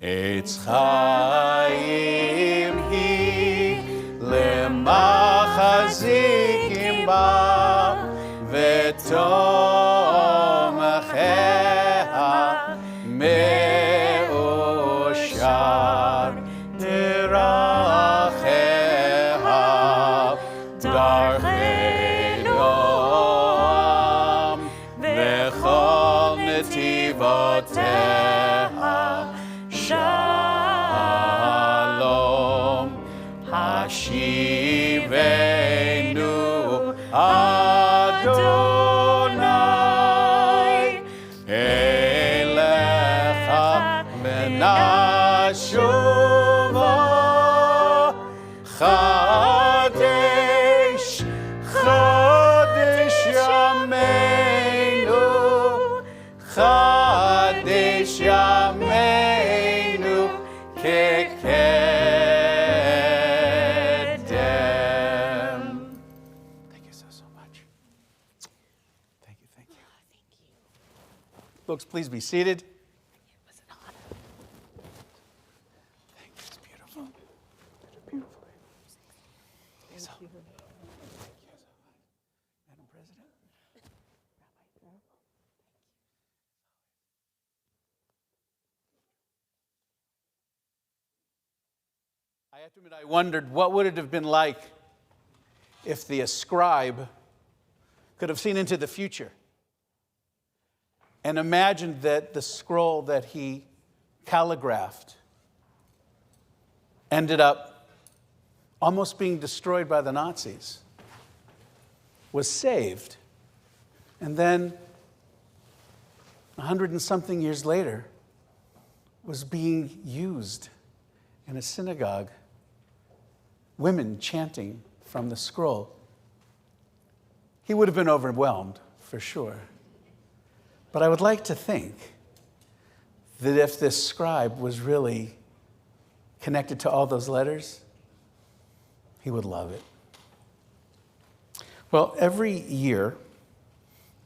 Eitz Chaim hi lemachazikim ba v'tomcheha me'oshar deracheha darchei noam v'chol netivoteha Shalom Hashivenu Adonai Elecha Menashuva Chadesh Chadesh Yameinu Chadesh Yameinu Kekedem. Thank you so much. Thank you. Thank you. Folks, please be seated. It was an honor. Thank you. It's beautiful. Beautiful. Thank you so much. Madam President. I have to admit, I wondered what would it have been like if the scribe could have seen into the future and imagined that the scroll that he calligraphed ended up almost being destroyed by the Nazis, was saved, and then 100 and something years later was being used in a synagogue, women chanting from the scroll. He would have been overwhelmed, for sure. But I would like to think that if this scribe was really connected to all those letters, he would love it. Well, every year,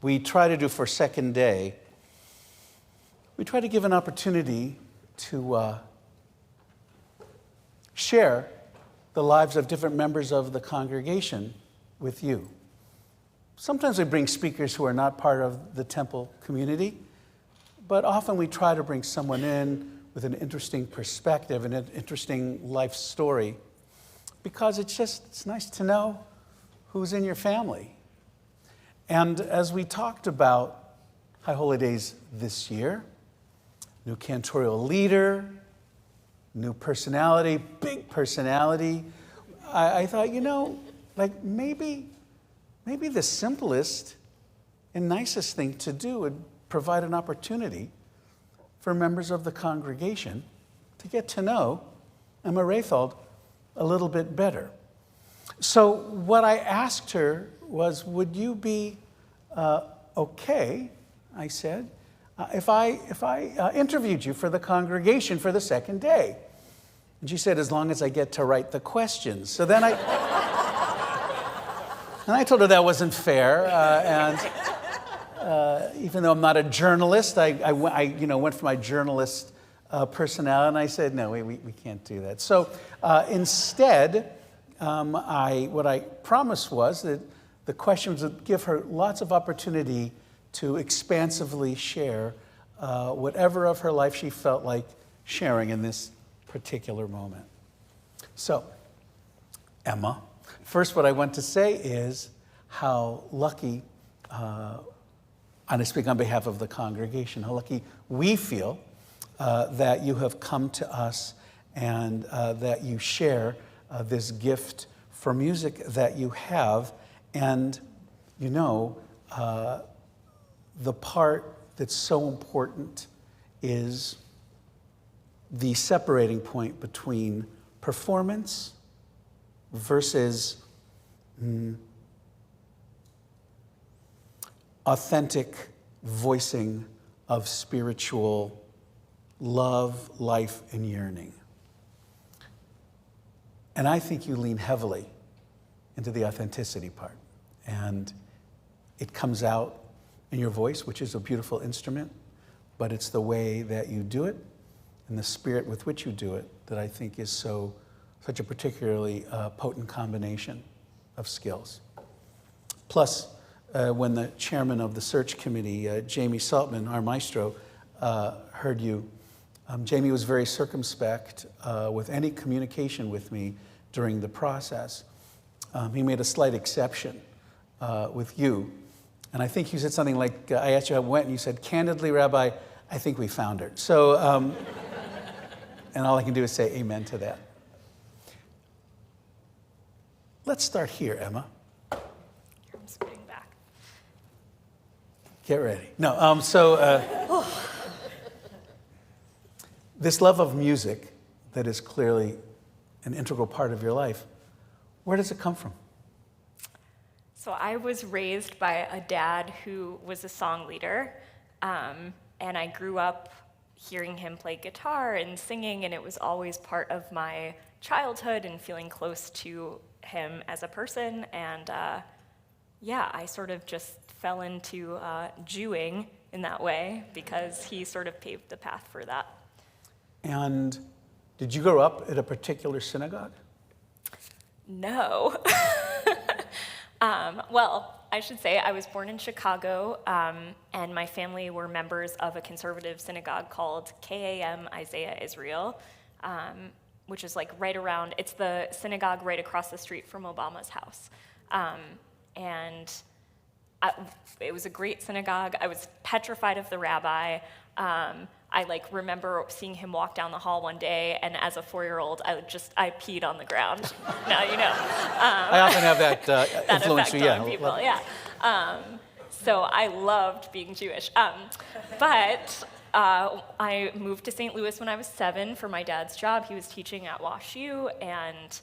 we try to do for Second Day, we try to give an opportunity to share the lives of different members of the congregation with you. Sometimes we bring speakers who are not part of the temple community, but often we try to bring someone in with an interesting perspective and an interesting life story, because it's nice to know who's in your family. And as we talked about High Holy Days this year, new cantorial leader, new personality, big personality, I thought, maybe the simplest and nicest thing to do would provide an opportunity for members of the congregation to get to know Emma Rayfeld a little bit better. So what I asked her was, would you be okay, I said, if I interviewed you for the congregation for the second day? And she said, as long as I get to write the questions. So then and I told her that wasn't fair, and even though I'm not a journalist, I went for my journalist personality, and I said, no, we can't do that. So instead, what I promised was that the questions would give her lots of opportunity to expansively share whatever of her life she felt like sharing in this particular moment. So, Emma, first what I want to say is how lucky, and I speak on behalf of the congregation, how lucky we feel that you have come to us and that you share this gift for music that you have. And the part that's so important is the separating point between performance versus authentic voicing of spiritual love, life, and yearning. And I think you lean heavily into the authenticity part. And it comes out in your voice, which is a beautiful instrument, but it's the way that you do it and the spirit with which you do it that I think is such a particularly potent combination of skills. Plus, when the chairman of the search committee, Jamie Saltman, our maestro, heard you, Jamie was very circumspect with any communication with me during the process. He made a slight exception with you. And I think you said something like, I asked you how it went, and you said, candidly, Rabbi, I think we found her. So, and all I can do is say amen to that. Let's start here, Emma. I'm scooting back. Get ready. No, this love of music that is clearly an integral part of your life, where does it come from? So I was raised by a dad who was a song leader, and I grew up hearing him play guitar and singing, and it was always part of my childhood and feeling close to him as a person. And I sort of just fell into Jewing in that way because he sort of paved the path for that. And did you grow up at a particular synagogue? No. Well, I should say I was born in Chicago, and my family were members of a conservative synagogue called KAM Isaiah Israel, which is like it's the synagogue right across the street from Obama's house. It was a great synagogue. I was petrified of the rabbi. I remember seeing him walk down the hall one day, and as a 4-year-old, I peed on the ground. Now you know. I often have that influence. Effect on people, yeah. So I loved being Jewish. But I moved to St. Louis when I was 7 for my dad's job. He was teaching at Wash U, and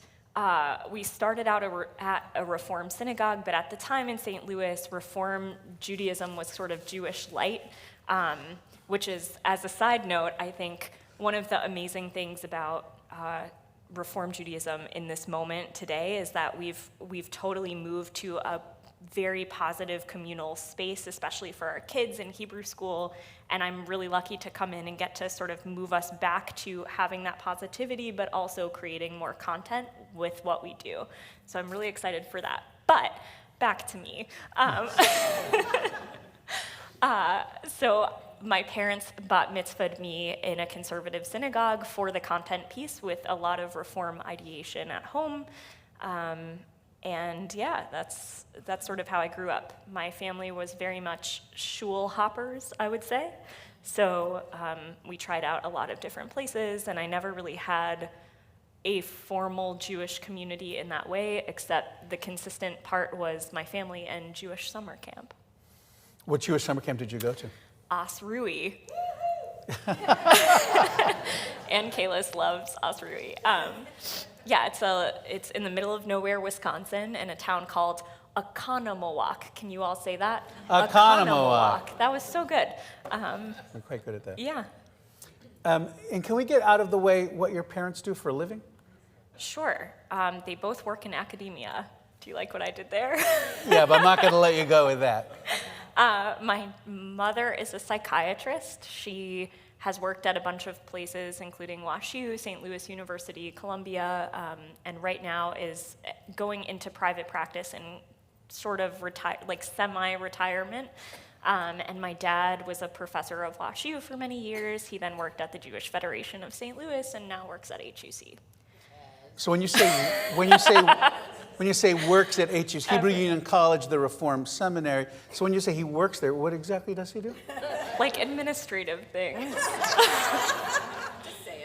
we started out at a Reform synagogue, but at the time in St. Louis, Reform Judaism was sort of Jewish light. Which is, as a side note, I think one of the amazing things about Reform Judaism in this moment today is that we've totally moved to a very positive communal space, especially for our kids in Hebrew school, and I'm really lucky to come in and get to sort of move us back to having that positivity, but also creating more content with what we do. So I'm really excited for that. But back to me. So my parents bat mitzvahed me in a conservative synagogue for the content piece with a lot of reform ideation at home. That's sort of how I grew up. My family was very much shul hoppers, I would say. So we tried out a lot of different places, and I never really had a formal Jewish community in that way, except the consistent part was my family and Jewish summer camp. What Jewish summer camp did you go to? Asrui. And Kalis loves Asrui. Yeah, it's in the middle of nowhere, Wisconsin, in a town called Oconomowoc. Can you all say that? Oconomowoc. That was so good. You're quite good at that. Yeah, And can we get out of the way what your parents do for a living? sure. They both work in academia. Do you like what I did there? Yeah, but I'm not going to let you go with that. My mother is a psychiatrist. She has worked at a bunch of places, including WashU, St. Louis University, Columbia, and right now is going into private practice and sort of semi-retirement. And my dad was a professor of WashU for many years. He then worked at the Jewish Federation of St. Louis and now works at HUC. So when you say works at HUC, Hebrew Union College, the Reformed Seminary, so when you say he works there, what exactly does he do? Like administrative things.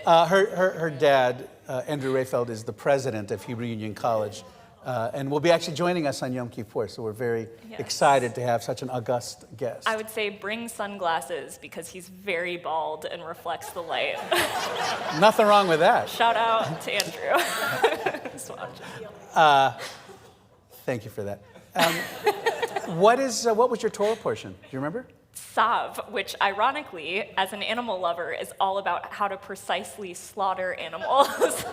Her dad, Andrew Rayfeld, is the president of Hebrew Union College, and will be actually joining us on Yom Kippur, so we're very excited to have such an august guest. I would say bring sunglasses because he's very bald and reflects the light. Nothing wrong with that. Shout out to Andrew. Just watching. Thank you for that. What was your Torah portion? Do you remember? Sav, which ironically, as an animal lover, is all about how to precisely slaughter animals.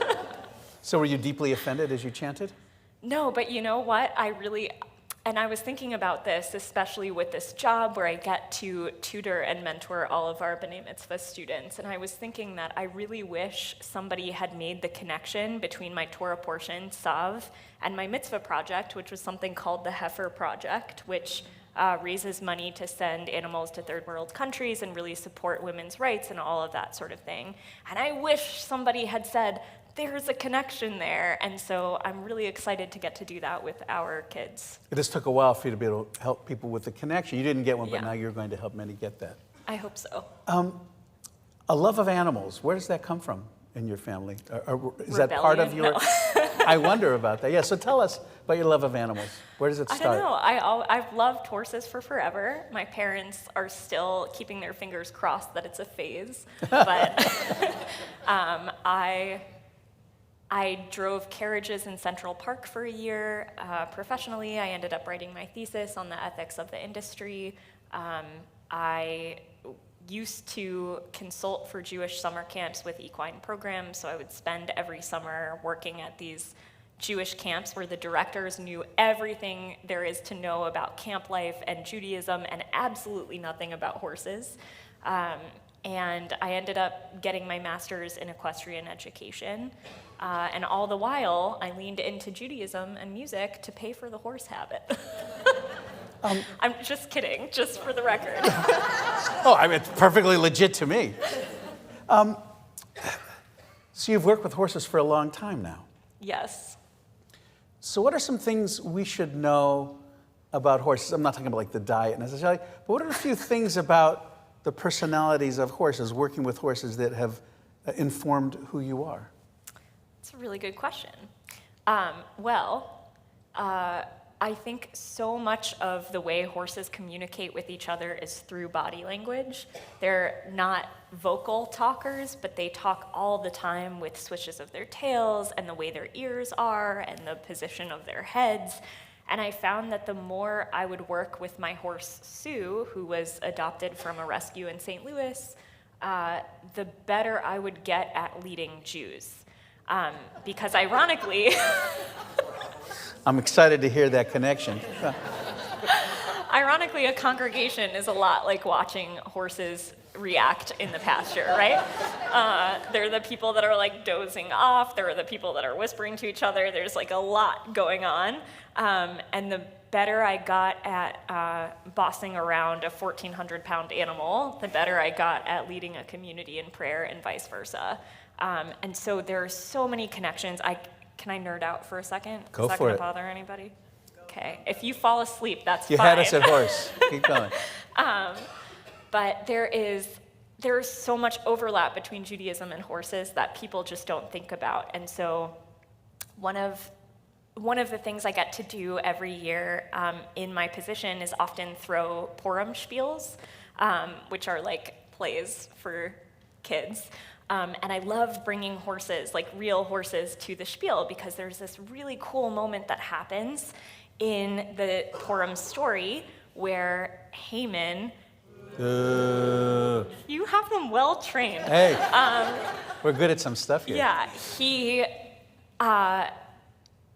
So were you deeply offended as you chanted? No, but you know what? And I was thinking about this, especially with this job where I get to tutor and mentor all of our B'nai Mitzvah students. And I was thinking that I really wish somebody had made the connection between my Torah portion, Sav, and my mitzvah project, which was something called the Heifer Project, which raises money to send animals to third world countries and really support women's rights and all of that sort of thing. And I wish somebody had said, there's a connection there. And so I'm really excited to get to do that with our kids. This took a while for you to be able to help people with the connection. You didn't get one, but Yeah. now you're going to help many get that. I hope so. A love of animals, where does that come from in your family? Or is that part of your... Rebellion? No. I wonder about that. Yeah, so tell us about your love of animals. Where does it I start? don't know. I've loved horses for forever. My parents are still keeping their fingers crossed that it's a phase. But I drove carriages in Central Park for a year. Professionally, I ended up writing my thesis on the ethics of the industry. I used to consult for Jewish summer camps with equine programs, so I would spend every summer working at these Jewish camps where the directors knew everything there is to know about camp life and Judaism and absolutely nothing about horses. And I ended up getting my master's in equestrian education. And all the while, I leaned into Judaism and music to pay for the horse habit. I'm just kidding, just for the record. Oh, I mean, it's perfectly legit to me. So you've worked with horses for a long time now. Yes. So what are some things we should know about horses? I'm not talking about like the diet necessarily, but what are a few things about the personalities of horses, working with horses, that have informed who you are? It's a really good question. I think so much of the way horses communicate with each other is through body language. They're not vocal talkers, but they talk all the time with swishes of their tails and the way their ears are and the position of their heads. And I found that the more I would work with my horse, Sue, who was adopted from a rescue in St. Louis, the better I would get at leading Jews. Because ironically... I'm excited to hear that connection. Ironically, a congregation is a lot like watching horses react in the pasture, right? They're the people that are like dozing off. There are the people that are whispering to each other. There's like a lot going on. And the better I got at bossing around a 1,400-pound animal, the better I got at leading a community in prayer and vice versa. And so there are so many connections. Can I nerd out for a second? Go Is that for going it. to bother anybody? Okay. If you fall asleep, that's You fine. had us at horse. Keep going. But there's so much overlap between Judaism and horses that people just don't think about. And so one of the things I get to do every year in my position is often throw Purim spiels, which are like plays for kids. And I love bringing horses, like real horses, to the spiel because there's this really cool moment that happens in the Purim story where Haman, you have them well trained. Hey, we're good at some stuff here. Yeah, he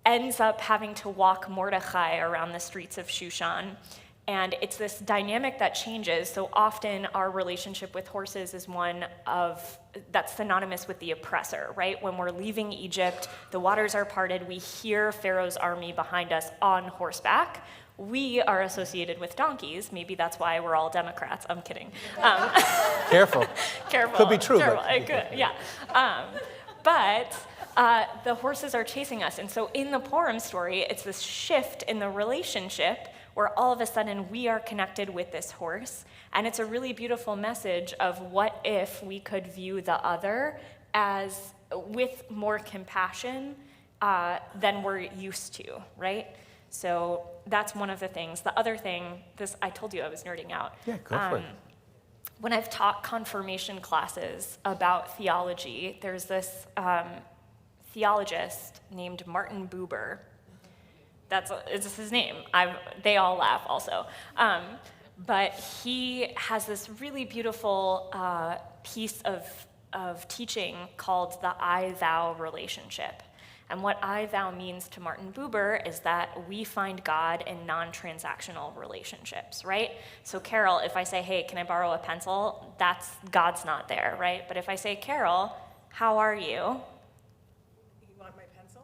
ends up having to walk Mordecai around the streets of Shushan. And it's this dynamic that changes. So often our relationship with horses is one that's synonymous with the oppressor, right? When we're leaving Egypt, the waters are parted, we hear Pharaoh's army behind us on horseback. We are associated with donkeys. Maybe that's why we're all Democrats. I'm kidding. Careful. Careful. Could be true, Careful. but... It could, yeah. But the horses are chasing us. And so in the Purim story, it's this shift in the relationship where all of a sudden we are connected with this horse. And it's a really beautiful message of what if we could view the other as with more compassion than we're used to, right? So that's one of the things. The other thing, I told you I was nerding out. Yeah, go for it. When I've taught confirmation classes about theology, there's this theologist named Martin Buber. It's his name. They all laugh also. But he has this really beautiful piece of teaching called the I-thou relationship. And what I-thou means to Martin Buber is that we find God in non-transactional relationships, right? So Carol, if I say, hey, can I borrow a pencil? God's not there, right? But if I say, Carol, how are you? You want my pencil?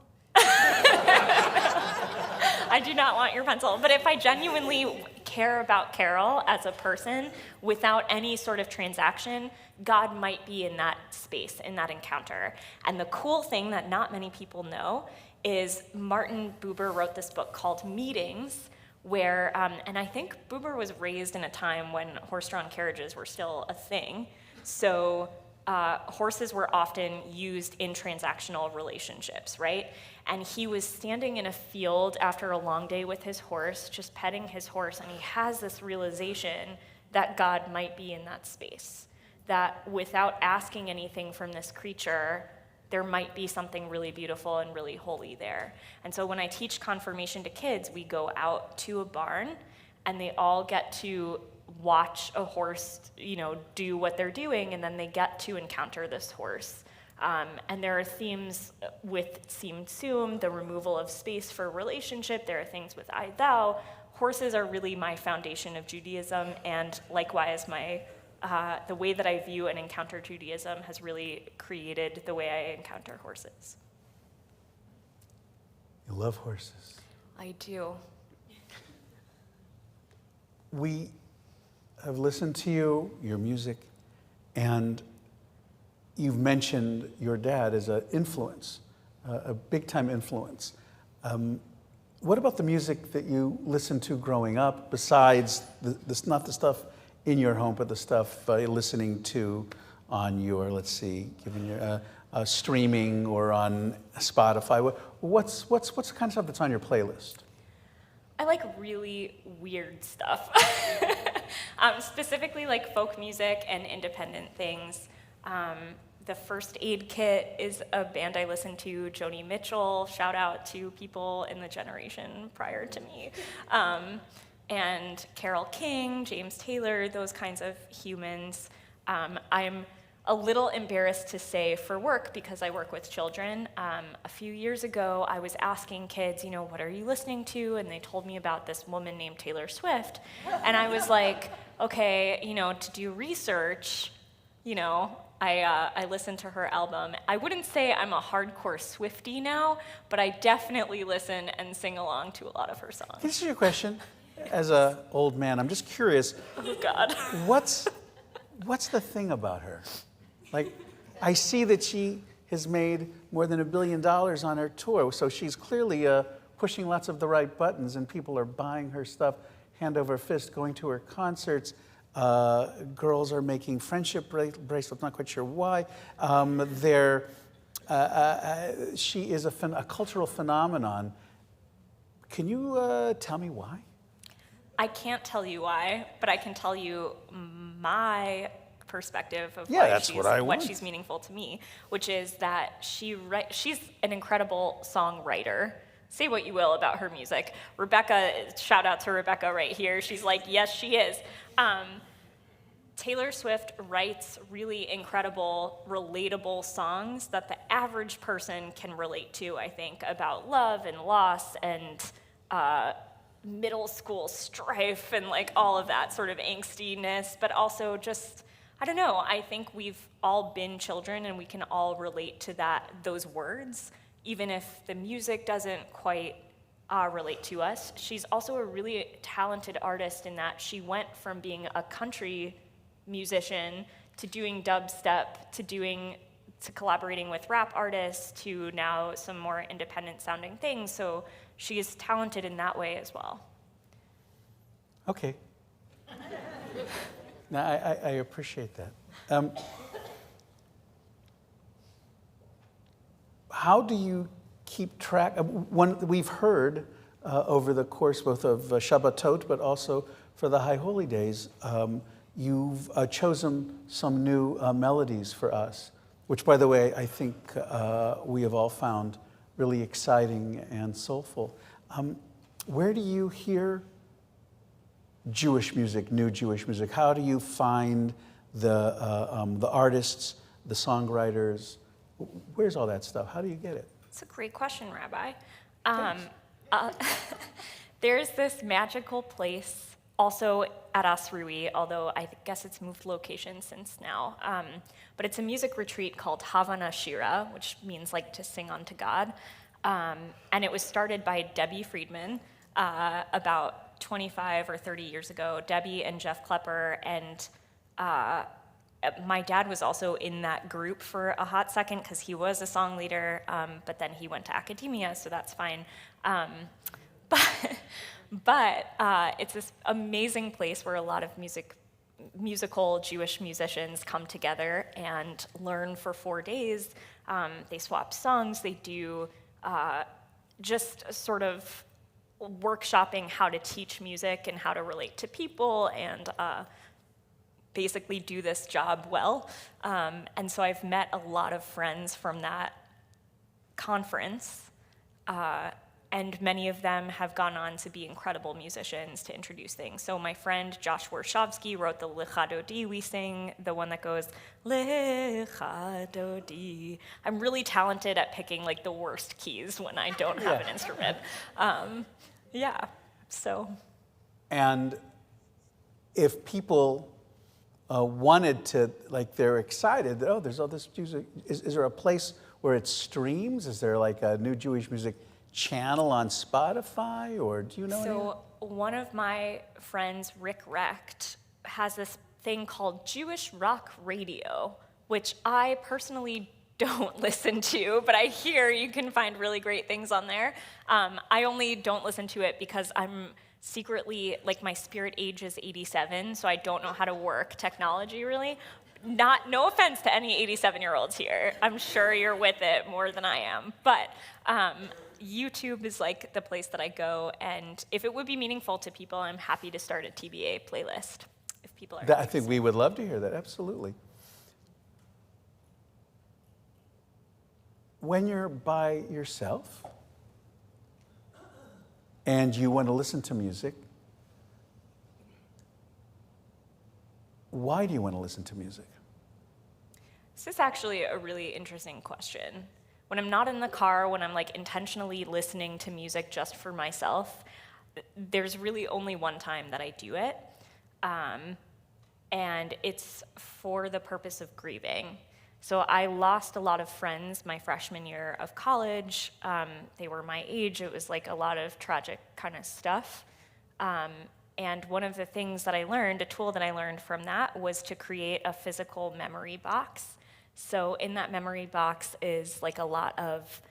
I do not want your pencil. But if I genuinely care about Carol as a person without any sort of transaction, God might be in that space, in that encounter. And the cool thing that not many people know is Martin Buber wrote this book called Meetings, where, and I think Buber was raised in a time when horse-drawn carriages were still a thing. So horses were often used in transactional relationships, right? And he was standing in a field after a long day with his horse, just petting his horse, and he has this realization that God might be in that space, that without asking anything from this creature, there might be something really beautiful and really holy there. And so when I teach confirmation to kids, we go out to a barn, and they all get to watch a horse, do what they're doing, and then they get to encounter this horse. And there are themes with Tzimtzum, the removal of space for relationship. There are things with I, thou. Horses are really my foundation of Judaism, and likewise, the way that I view and encounter Judaism has really created the way I encounter horses. You love horses. I do. We have listened to your music, and you've mentioned your dad as an influence, a big-time influence. What about the music that you listened to growing up, besides not the stuff in your home, but the stuff listening to on your, given your streaming or on Spotify? What's the kind of stuff that's on your playlist? I like really weird stuff, specifically like folk music and independent things. The First Aid Kit is a band I listen to. Joni Mitchell, shout out to people in the generation prior to me. And Carole King, James Taylor, those kinds of humans. I'm a little embarrassed to say for work because I work with children. A few years ago, I was asking kids, what are you listening to? And they told me about this woman named Taylor Swift. And I was like, okay, to do research, I listened to her album. I wouldn't say I'm a hardcore Swiftie now, but I definitely listen and sing along to a lot of her songs. This is your question. As an old man, I'm just curious. Oh, God. What's the thing about her? I see that she has made more than $1 billion on her tour, so she's clearly pushing lots of the right buttons, and people are buying her stuff hand over fist, going to her concerts. Girls are making friendship bracelets, not quite sure why. She is a cultural phenomenon. Can you tell me why? I can't tell you why, but I can tell you my perspective of Yeah, why that's what I want. she's meaningful to me, which is that she's an incredible songwriter. Say what you will about her music. Rebecca, shout out to Rebecca right here. She's like, yes, she is. Taylor Swift writes really incredible, relatable songs that the average person can relate to, I think, about love and loss and middle school strife and like all of that sort of angstiness, but also just, I don't know, I think we've all been children and we can all relate to those words, even if the music doesn't quite relate to us. She's also a really talented artist in that she went from being a country musician to doing dubstep to collaborating with rap artists to now some more independent sounding things. So she is talented in that way as well. Okay. No, I appreciate that. How do you keep track? We've heard over the course both of Shabbatot, but also for the High Holy Days, you've chosen some new melodies for us, which, by the way, I think we have all found really exciting and soulful. Where do you hear Jewish music, new Jewish music? How do you find the artists, the songwriters? Where's all that stuff? How do you get it? It's a great question, Rabbi. There's this magical place also at Asrui, although I guess it's moved location since now. But it's a music retreat called Havana Shira, which means like to sing unto God. And it was started by Debbie Friedman about 25 or 30 years ago. Debbie and Jeff Klepper, and my dad was also in that group for a hot second because he was a song leader, but then he went to academia, so that's fine. But it's this amazing place where a lot of musical Jewish musicians come together and learn for 4 days. They swap songs, they do just sort of workshopping how to teach music and how to relate to people and basically do this job well. And so I've met a lot of friends from that conference. And many of them have gone on to be incredible musicians to introduce things. So my friend Josh Warshavsky wrote the Lecha Dodi we sing, the one that goes, Lecha Dodi. I'm really talented at picking like the worst keys when I don't have an instrument. So. And if people wanted to, like they're excited, that, oh, there's all this music, is there a place where it streams? Is there like a new Jewish music channel on Spotify, or do you know anything? So one of my friends, Rick Recht, has this thing called Jewish Rock Radio, which I personally don't listen to, but I hear you can find really great things on there. I only don't listen to it because I'm secretly, like my spirit age is 87, so I don't know how to work technology really. No offense to any 87-year-olds here. I'm sure you're with it more than I am, but YouTube is like the place that I go, and if it would be meaningful to people, I'm happy to start a TBA playlist if people are. I think we would love to hear that, absolutely. When you're by yourself and you want to listen to music, why do you want to listen to music? This is actually a really interesting question. When I'm not in the car, when I'm like intentionally listening to music just for myself, there's really only one time that I do it. And it's for the purpose of grieving. So I lost a lot of friends my freshman year of college. They were my age. It was like a lot of tragic kind of stuff. And one of the things that I learned, a tool that I learned from that, was to create a physical memory box. So in that memory box is like a lot of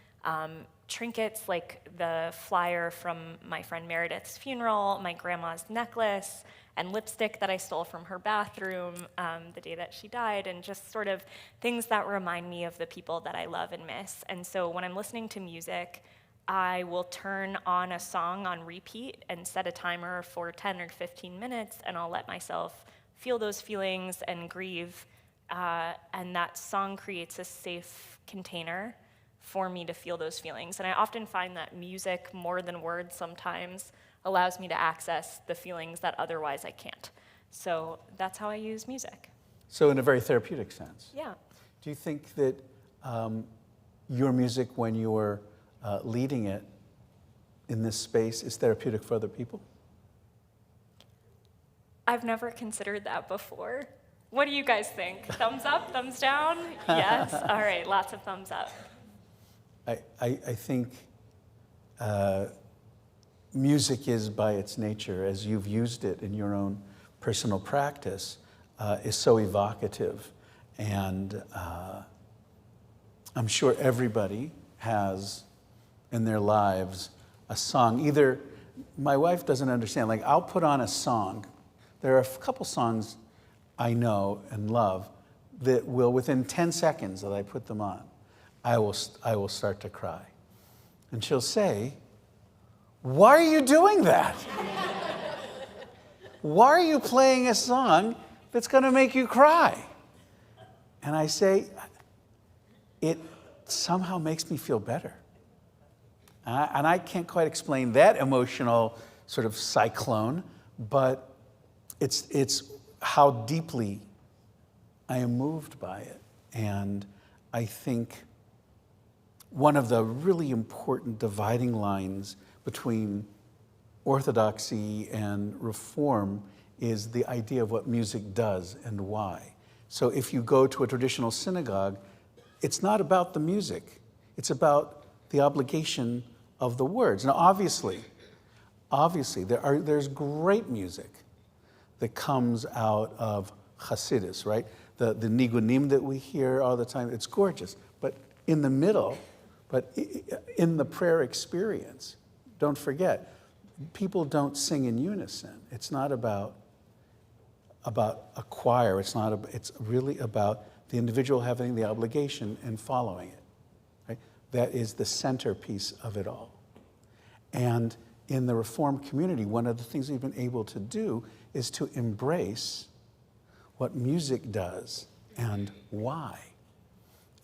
trinkets, like the flyer from my friend Meredith's funeral, my grandma's necklace, and lipstick that I stole from her bathroom the day that she died, and just sort of things that remind me of the people that I love and miss. And so when I'm listening to music, I will turn on a song on repeat and set a timer for 10 or 15 minutes, and I'll let myself feel those feelings and grieve. And that song creates a safe container for me to feel those feelings. And I often find that music, more than words sometimes, allows me to access the feelings that otherwise I can't. So that's how I use music. So in a very therapeutic sense. Yeah. Do you think that your music, when you're leading it in this space, is therapeutic for other people? I've never considered that before. What do you guys think? Thumbs up, thumbs down? Yes? All right, lots of thumbs up. I think music is, by its nature, as you've used it in your own personal practice, is so evocative. And I'm sure everybody has in their lives a song. Either, my wife doesn't understand, like I'll put on a song. There are a couple songs I know and love that will, within 10 seconds that I put them on, I will start to cry. And she'll say, "Why are you doing that? Why are you playing a song that's going to make you cry?" And I say, it somehow makes me feel better. And I can't quite explain that emotional sort of cyclone, but it's how deeply I am moved by it. And I think one of the really important dividing lines between orthodoxy and reform is the idea of what music does and why. So if you go to a traditional synagogue, it's not about the music. It's about the obligation of the words. Now, obviously, there's great music that comes out of Hasidus, right? The nigunim that we hear all the time, it's gorgeous. But in the middle, in the prayer experience, don't forget, people don't sing in unison. It's not about a choir. It's really about the individual having the obligation and following it. Right? That is the centerpiece of it all. And in the Reform community, one of the things we've been able to do is to embrace what music does and why,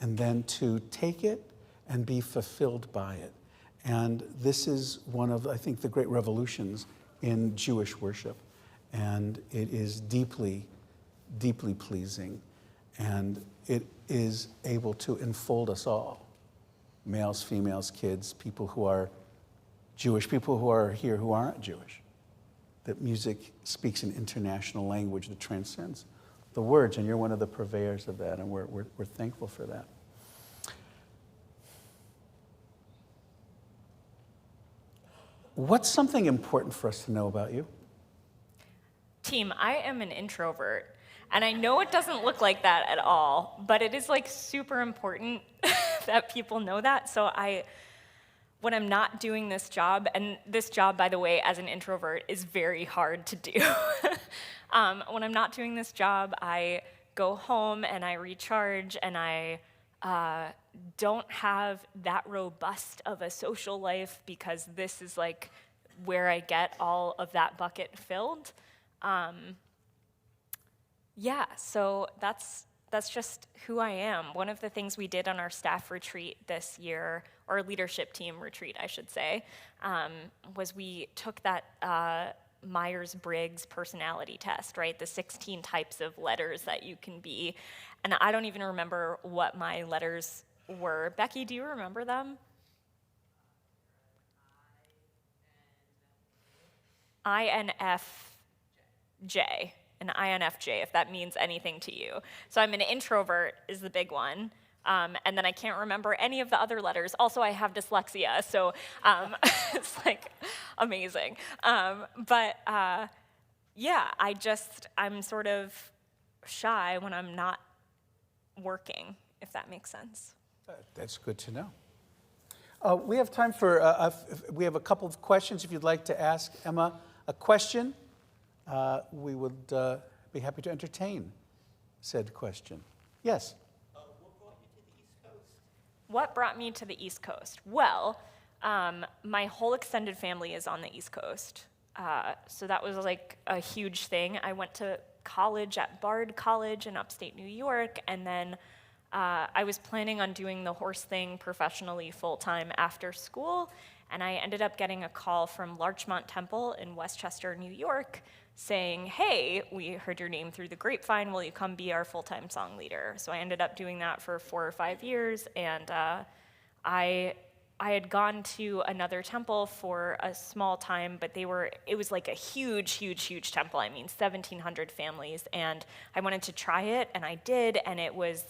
and then to take it and be fulfilled by it. And this is one of, I think, the great revolutions in Jewish worship. And it is deeply, deeply pleasing. And it is able to enfold us all, males, females, kids, people who are Jewish, people who are here who aren't Jewish. That music speaks an international language that transcends the words, and you're one of the purveyors of that, and we're thankful for that. What's something important for us to know about you? Team, I am an introvert, and I know it doesn't look like that at all, but it is like super important that people know that. So when I'm not doing this job, and this job, by the way, as an introvert is very hard to do. When I'm not doing this job, I go home and I recharge, and I don't have that robust of a social life because this is like where I get all of that bucket filled. So that's just who I am. One of the things we did on our staff retreat this year, or leadership team retreat, I should say, was we took that Myers-Briggs personality test, right? The 16 types of letters that you can be. And I don't even remember what my letters were. Becky, do you remember them? INFJ, an INFJ, if that means anything to you. So I'm an introvert is the big one. And then I can't remember any of the other letters. Also, I have dyslexia, so it's like amazing. I'm sort of shy when I'm not working, if that makes sense. That's good to know. We have time for, we have a couple of questions. If you'd like to ask Emma a question, we would be happy to entertain said question. Yes? What brought me to the East Coast? Well, my whole extended family is on the East Coast. So that was like a huge thing. I went to college at Bard College in upstate New York, and then I was planning on doing the horse thing professionally full-time after school, and I ended up getting a call from Larchmont Temple in Westchester, New York, saying, hey, we heard your name through the grapevine, will you come be our full-time song leader? So I ended up doing that for 4 or 5 years, and I had gone to another temple for a small time, but it was like a huge, huge, huge temple. I mean, 1,700 families, and I wanted to try it, and I did, and it was,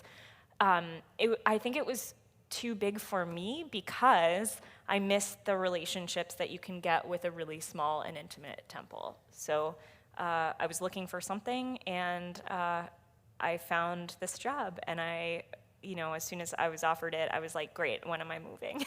I think it was too big for me because I missed the relationships that you can get with a really small and intimate temple. So I was looking for something, and I found this job, and as soon as I was offered it, I was like, great, when am I moving?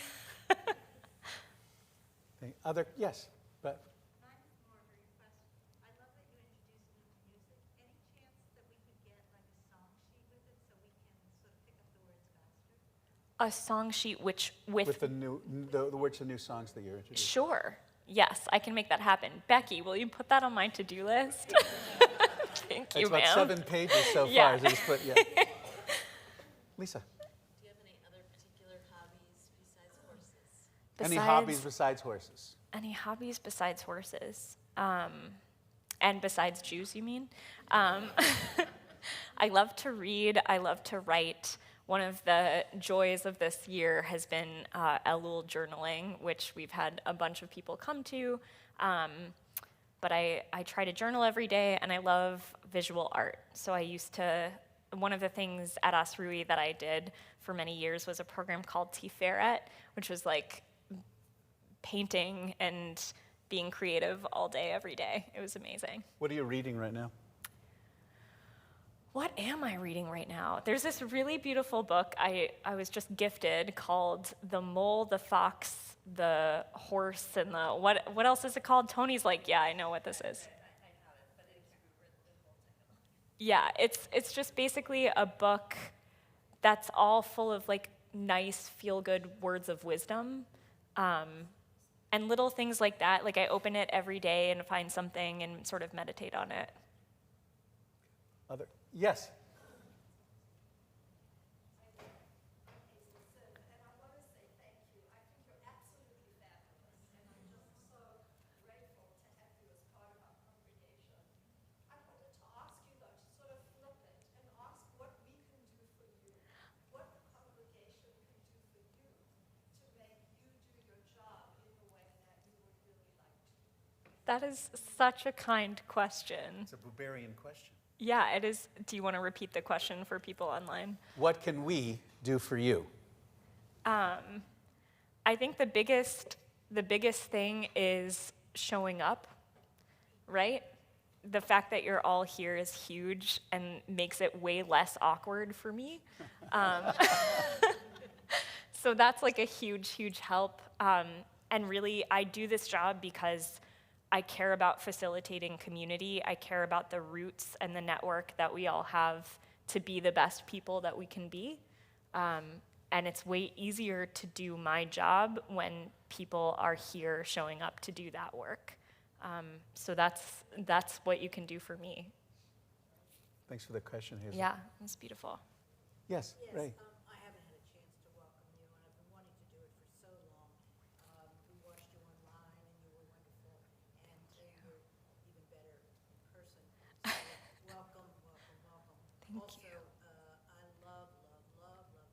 Okay. Yes, but Mine's more of a request. I love that you introduced me to music. Any chance that we could get like a song sheet with it so we can sort of pick up the words faster? A song sheet with the words of new songs that you're introducing. Sure. Yes, I can make that happen. Becky, will you put that on my to-do list? Thank you, It's about ma'am. 7 pages so Yeah. far. So just put, yeah. Lisa, Do you have any other particular hobbies besides horses? any hobbies besides horses? Any hobbies besides horses? And besides Jews, you mean? I love to read. I love to write. One of the joys of this year has been Elul journaling, which we've had a bunch of people come to. But I try to journal every day, and I love visual art. So one of the things at Asrui that I did for many years was a program called Tiferet, which was like painting and being creative all day, every day. It was amazing. What are you reading right now? What am I reading right now? There's this really beautiful book I was just gifted called The Mole, the Fox, the Horse, and the, what else is it called? Tony's like, yeah, I know what this is. Yeah, it's just basically a book that's all full of like nice, feel-good words of wisdom. And little things like that, like I open it every day and find something and sort of meditate on it. Yes. And I want to say thank you. I think you're absolutely fabulous, and I'm just so grateful to have you as part of our congregation. I wanted to ask you, though, to sort of flip it and ask what we can do for you, what the congregation can do for you to make you do your job in the way that you would really like to. That is such a kind question. It's a Buberian question. Yeah, it is. Do you want to repeat the question for people online? What can we do for you? I think the biggest thing is showing up, right? The fact that you're all here is huge and makes it way less awkward for me. So that's like a huge, huge help. And really, I do this job because I care about facilitating community. I care about the roots and the network that we all have to be the best people that we can be. And it's way easier to do my job when people are here showing up to do that work. So that's what you can do for me. Thanks for the question, Hazel. Yeah, it's beautiful. Yes, Ray. I haven't had a chance to welcome you, and I've been wanting to do it for so long. We watched you online, and you were wonderful, and you're even better in person. So welcome, welcome, welcome. Thank you. I love horses.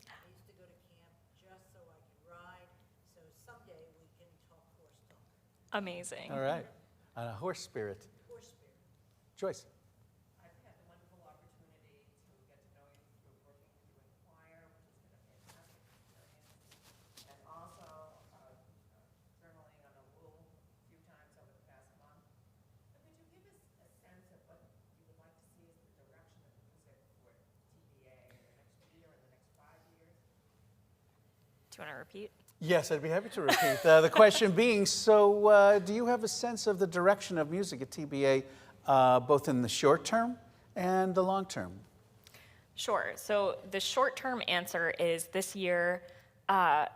I used to go to camp just so I could ride. So someday we can talk horse talk. Amazing. All right. On a horse spirit. Horse spirit. Joyce. I've had the wonderful opportunity to get to know you through working with you in choir, which has been a fantastic experience, and also journaling on a wool a few times over the past month. But could you give us a sense of what you would like to see as the direction of music for TBA in the next year and the next 5 years? Do you want to repeat? Yes, I'd be happy to repeat. The question being, so do you have a sense of the direction of music at TBA, both in the short term and the long term? Sure. So the short-term answer is this year,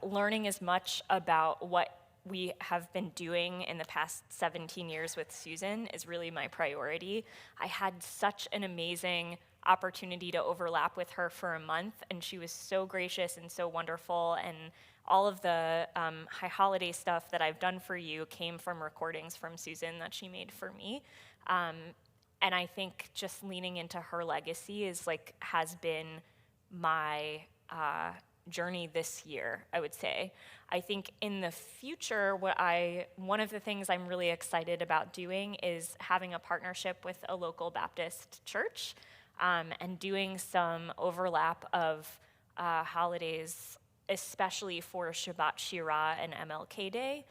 learning as much about what we have been doing in the past 17 years with Susan is really my priority. I had such an amazing opportunity to overlap with her for a month, and she was so gracious and so wonderful, and all of the high holiday stuff that I've done for you came from recordings from Susan that she made for me. And I think just leaning into her legacy has been my journey this year, I would say. I think in the future, one of the things I'm really excited about doing is having a partnership with a local Baptist church, and doing some overlap of holidays, especially for Shabbat Shirah and MLK Day,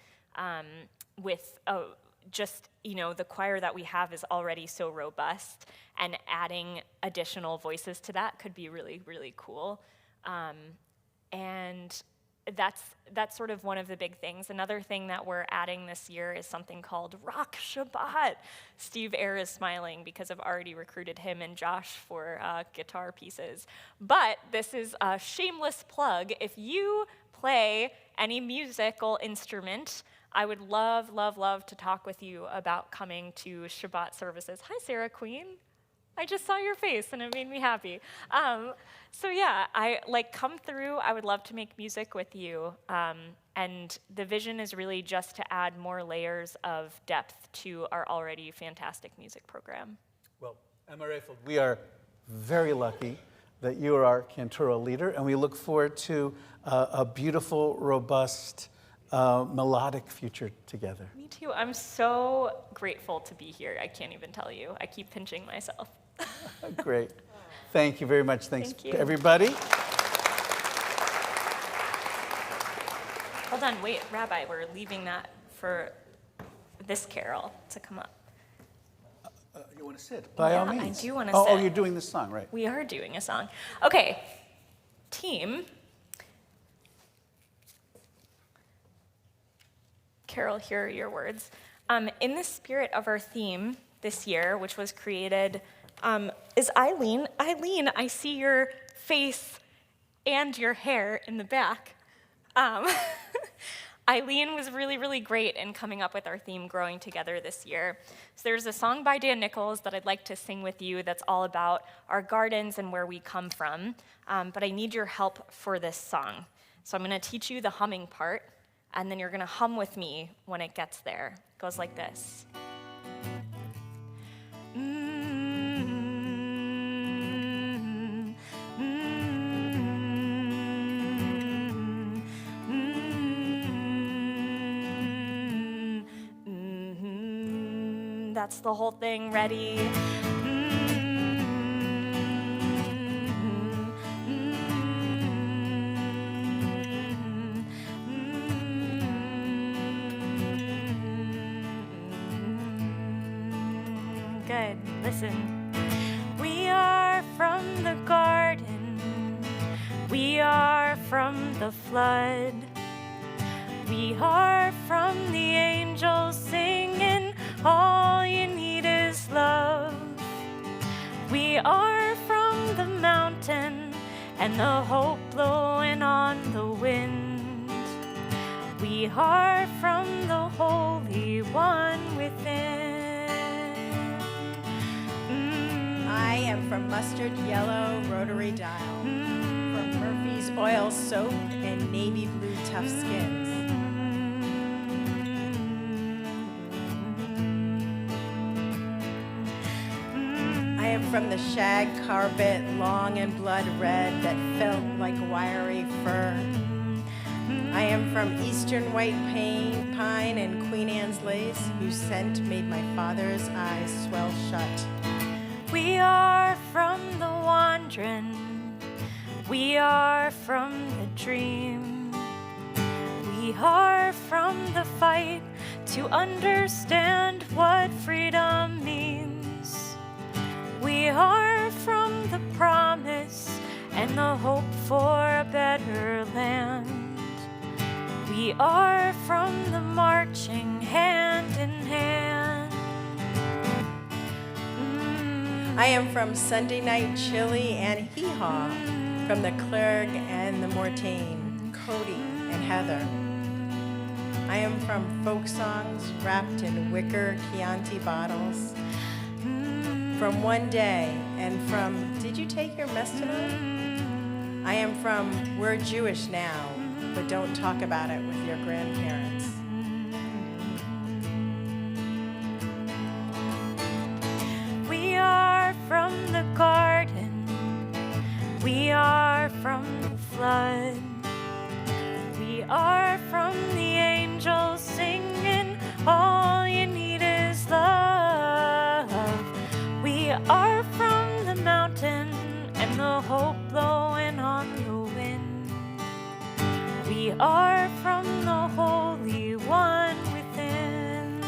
with the choir that we have is already so robust, and adding additional voices to that could be really, really cool. And that's sort of one of the big things. Another thing that we're adding this year is something called Rock Shabbat. Steve Eyre is smiling because I've already recruited him and Josh for guitar pieces. But this is a shameless plug. If you play any musical instrument, I would love, love, love to talk with you about coming to Shabbat services. Hi, Sarah Queen. I just saw your face and it made me happy. So yeah, come through. I would love to make music with you. And the vision is really just to add more layers of depth to our already fantastic music program. Well, Emma Rayfield, we are very lucky that you are our cantora leader, and we look forward to a beautiful, robust, melodic future together. Me too. I'm so grateful to be here. I can't even tell you. I keep pinching myself. Great. Thank you very much. Thanks, Thank you. everybody. Hold on, wait, Rabbi, we're leaving that for this carol to come up. You want to sit? By all Yeah, means. I do wanna Oh, sit. you're doing this song, right? We are doing a song. Okay, team. Carol, here are your words. In the spirit of our theme this year, which was created, is Eileen. Eileen, I see your face and your hair in the back. Eileen was really, really great in coming up with our theme, Growing Together, this year. So there's a song by Dan Nichols that I'd like to sing with you that's all about our gardens and where we come from, but I need your help for this song. So I'm going to teach you the humming part, and then you're going to hum with me when it gets there. It goes like this. That's the whole thing. Ready? Good. Listen. We are from the garden. We are from the flood. We are from the angels singing, all you need is love. We are from the mountain and the hope blowing on the wind. We are from the Holy One within. I am from mustard yellow rotary dial, from Murphy's oil soap and navy blue tough skins. I am from the shag carpet, long and blood red, that felt like wiry fur. I am from eastern white pine and Queen Anne's lace, whose scent made my father's eyes swell shut. We are from the wandering. We are from the dream. We are from the fight to understand what freedom means. We are from the promise and the hope for a better land. We are from the marching hand in hand. I am from Sunday night chili and hee-haw, from the Clerg and the Mortain, Cody and Heather. I am from folk songs wrapped in wicker Chianti bottles. From one day and from, did you take your mess tonight? I am from, we're Jewish now, but don't talk about it with your grandparents. We are from the garden. We are from the flood. We are from the angels singing, all you need is love. We are from the mountain and the hope blowing on the wind. We are from the Holy One within.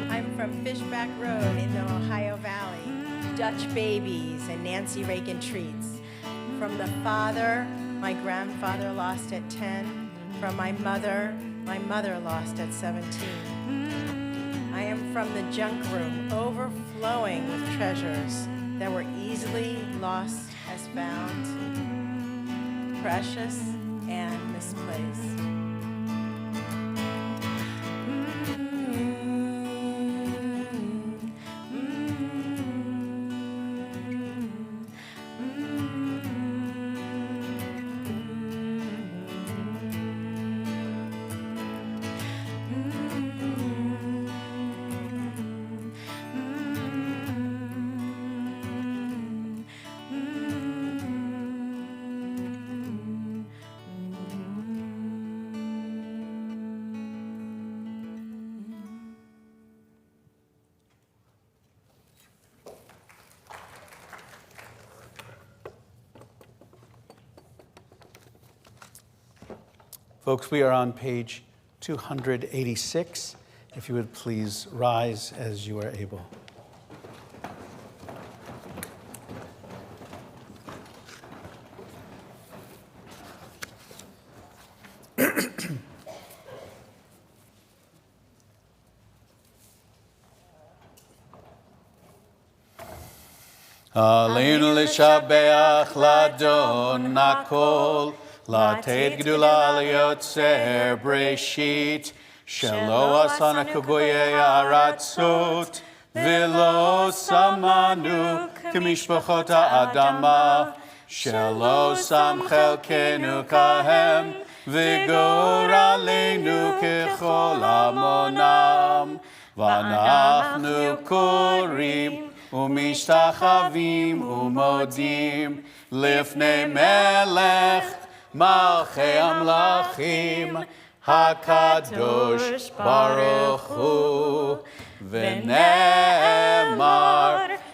I'm from Fishback Road in the Ohio Valley, Dutch babies and Nancy Reagan treats. From the father my grandfather lost at 10. From my mother lost at 17. I am from the junk room, overflowing with treasures that were easily lost as found, precious and misplaced. Folks, we are on page 286. If you would please rise as you are able. Aleinu l'shabeach l'Adon hakol, לתת גדולה ליוצר בראשית, שלא עשנה כגויי הארצות, ולא שמנו כמשפחות האדמה, שלא שם חלקנו כהם, וגורלנו ככל המונם. ואנחנו קוראים ומשתחווים ומודים לפני מלך מלכי המלכים, הקדוש ברוך הוא, ונאמר,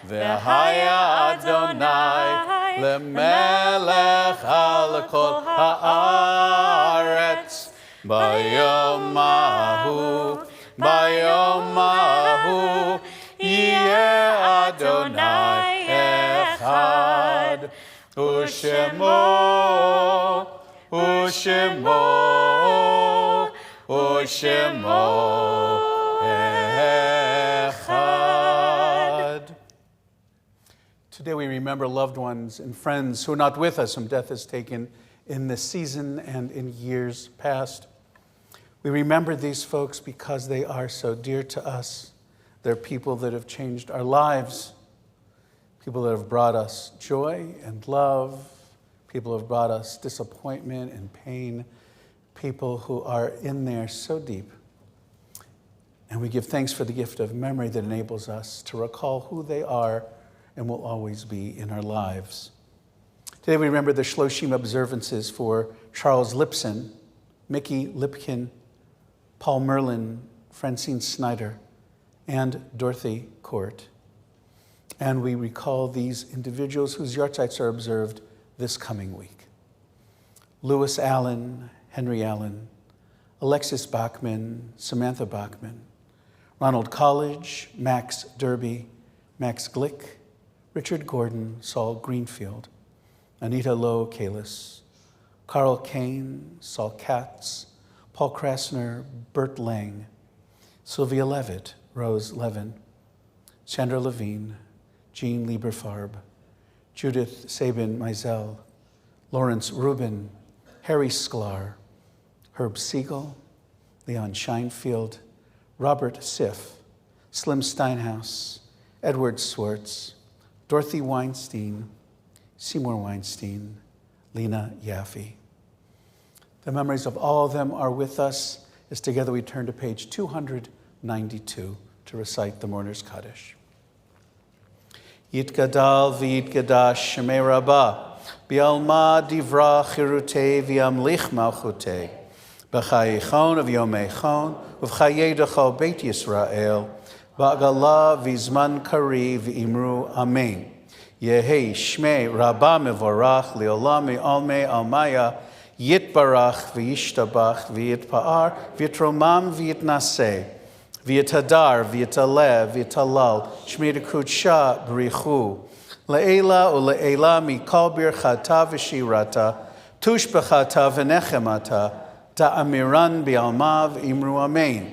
והיה אדוני למלך על כל הארץ, ביום ההוא, ביום ההוא, יהיה אדוני אחד, ושמו echad. Today we remember loved ones and friends who are not with us, whom death has taken in this season and in years past. We remember these folks because they are so dear to us. They're people that have changed our lives, people that have brought us joy and love, people who have brought us disappointment and pain, people who are in there so deep. And we give thanks for the gift of memory that enables us to recall who they are and will always be in our lives. Today we remember the Shloshim observances for Charles Lipson, Mickey Lipkin, Paul Merlin, Francine Snyder, and Dorothy Court. And we recall these individuals whose yahrzeits are observed this coming week. Lewis Allen, Henry Allen, Alexis Bachman, Samantha Bachman, Ronald College, Max Derby, Max Glick, Richard Gordon, Saul Greenfield, Anita Lowe Kalis, Carl Kane, Saul Katz, Paul Krasner, Bert Lang, Sylvia Levitt, Rose Levin, Chandra Levine, Jean Lieberfarb, Judith Sabin Meisel, Lawrence Rubin, Harry Sklar, Herb Siegel, Leon Scheinfield, Robert Siff, Slim Steinhaus, Edward Swartz, Dorothy Weinstein, Seymour Weinstein, Lena Yaffe. The memories of all of them are with us as together we turn to page 292 to recite the Mourner's Kaddish. Yitgadal v'yitgadash shemei rabbah, bi'alma divra chirutei v'yamlich malchutei, b'chayichon v'yomeichon, v'chayei dechol beit Yisrael, ba'gala v'zman kari v'imru amen. Yehi shmei rabbah mevorach leolam me'almei almaya, yitbarach v'yishtabach v'yitpa'ar v'yitromam v'yitnaseh, v'yitadar v'yitalev v'yitalal shmei dekudsha b'richu le'ela u'le'ela mikol birchata v'shirata tush b'chata v'nechemata ta'amiran bi'alma v'imru amen.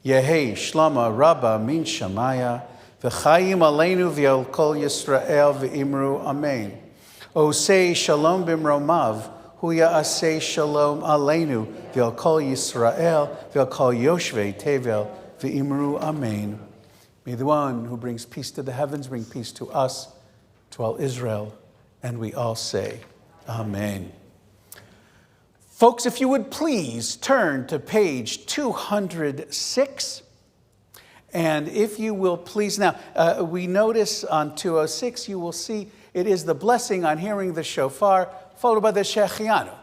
Yehi shlama rabba min shamaya v'chayim aleinu v'yol kol Yisrael v'imru amen. Osei shalom b'mromav hu ya'aseh shalom aleinu v'yol kol Yisrael v'yol kol yoshvei tevel v'imru amen. May the one who brings peace to the heavens bring peace to us, to all Israel, and we all say, amen. Folks, if you would please turn to page 206. And if you will please, now, we notice on 206, you will see it is the blessing on hearing the shofar, followed by the Shechianu.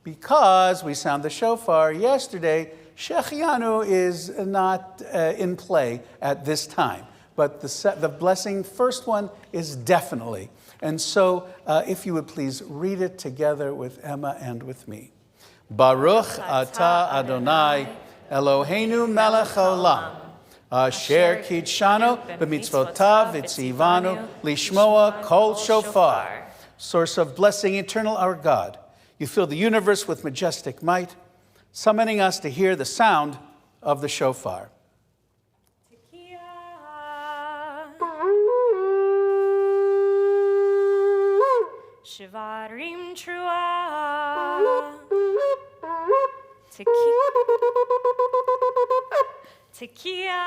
Because we sound the shofar yesterday, Shechianu is not in play at this time. But the blessing, first one, is definitely. And so, if you would please read it together with Emma and with me. Baruch atah Adonai, Eloheinu melech haolam, asher kidshanu b'mitzvotav v'tzivanu lishmoa kol shofar. Source of blessing, eternal our God, you fill the universe with majestic might, summoning us to hear the sound of the shofar. Shivarim trua. Tekiah.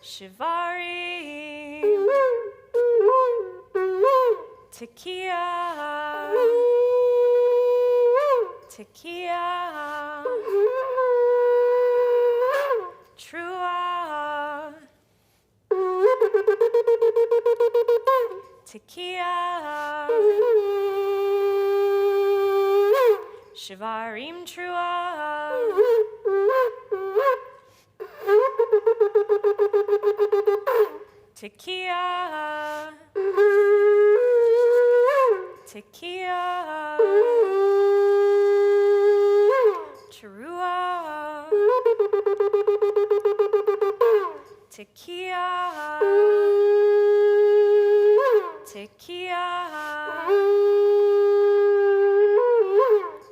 Shivarim. Tekiah. Trua. Tekiah. Shivarim trua. Tekiah. Trua. Tekiah.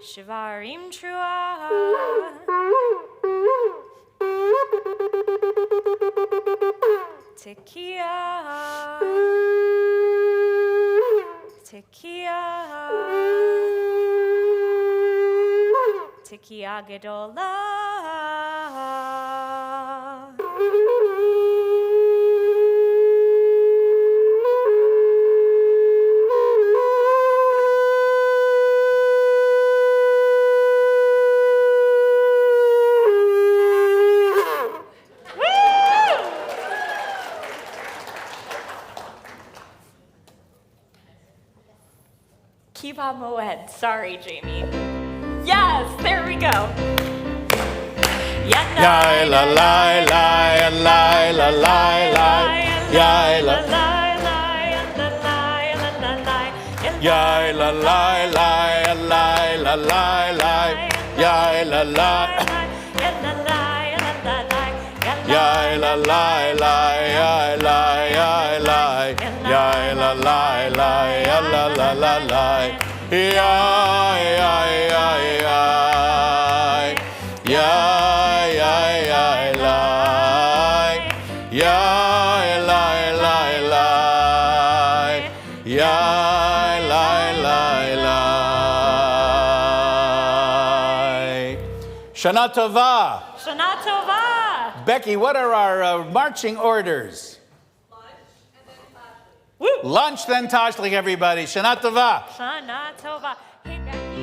Shivarim trua. Tekiah. Tekiah gedolah. Kiva Moed. Sorry, Jamie. Yes, there we go. Ya la la la la la la la. Ya la la ya la la la la la. Ya la la ya la la la ya la ya la ya la la la ya la la la la ya ya ya ya ya ya ya la ya la Shana Tova. Shana Tova. Becky, what are our marching orders? Lunch, then Tashlich, everybody. Shana Tova. Shana Tova. Hey, Becky.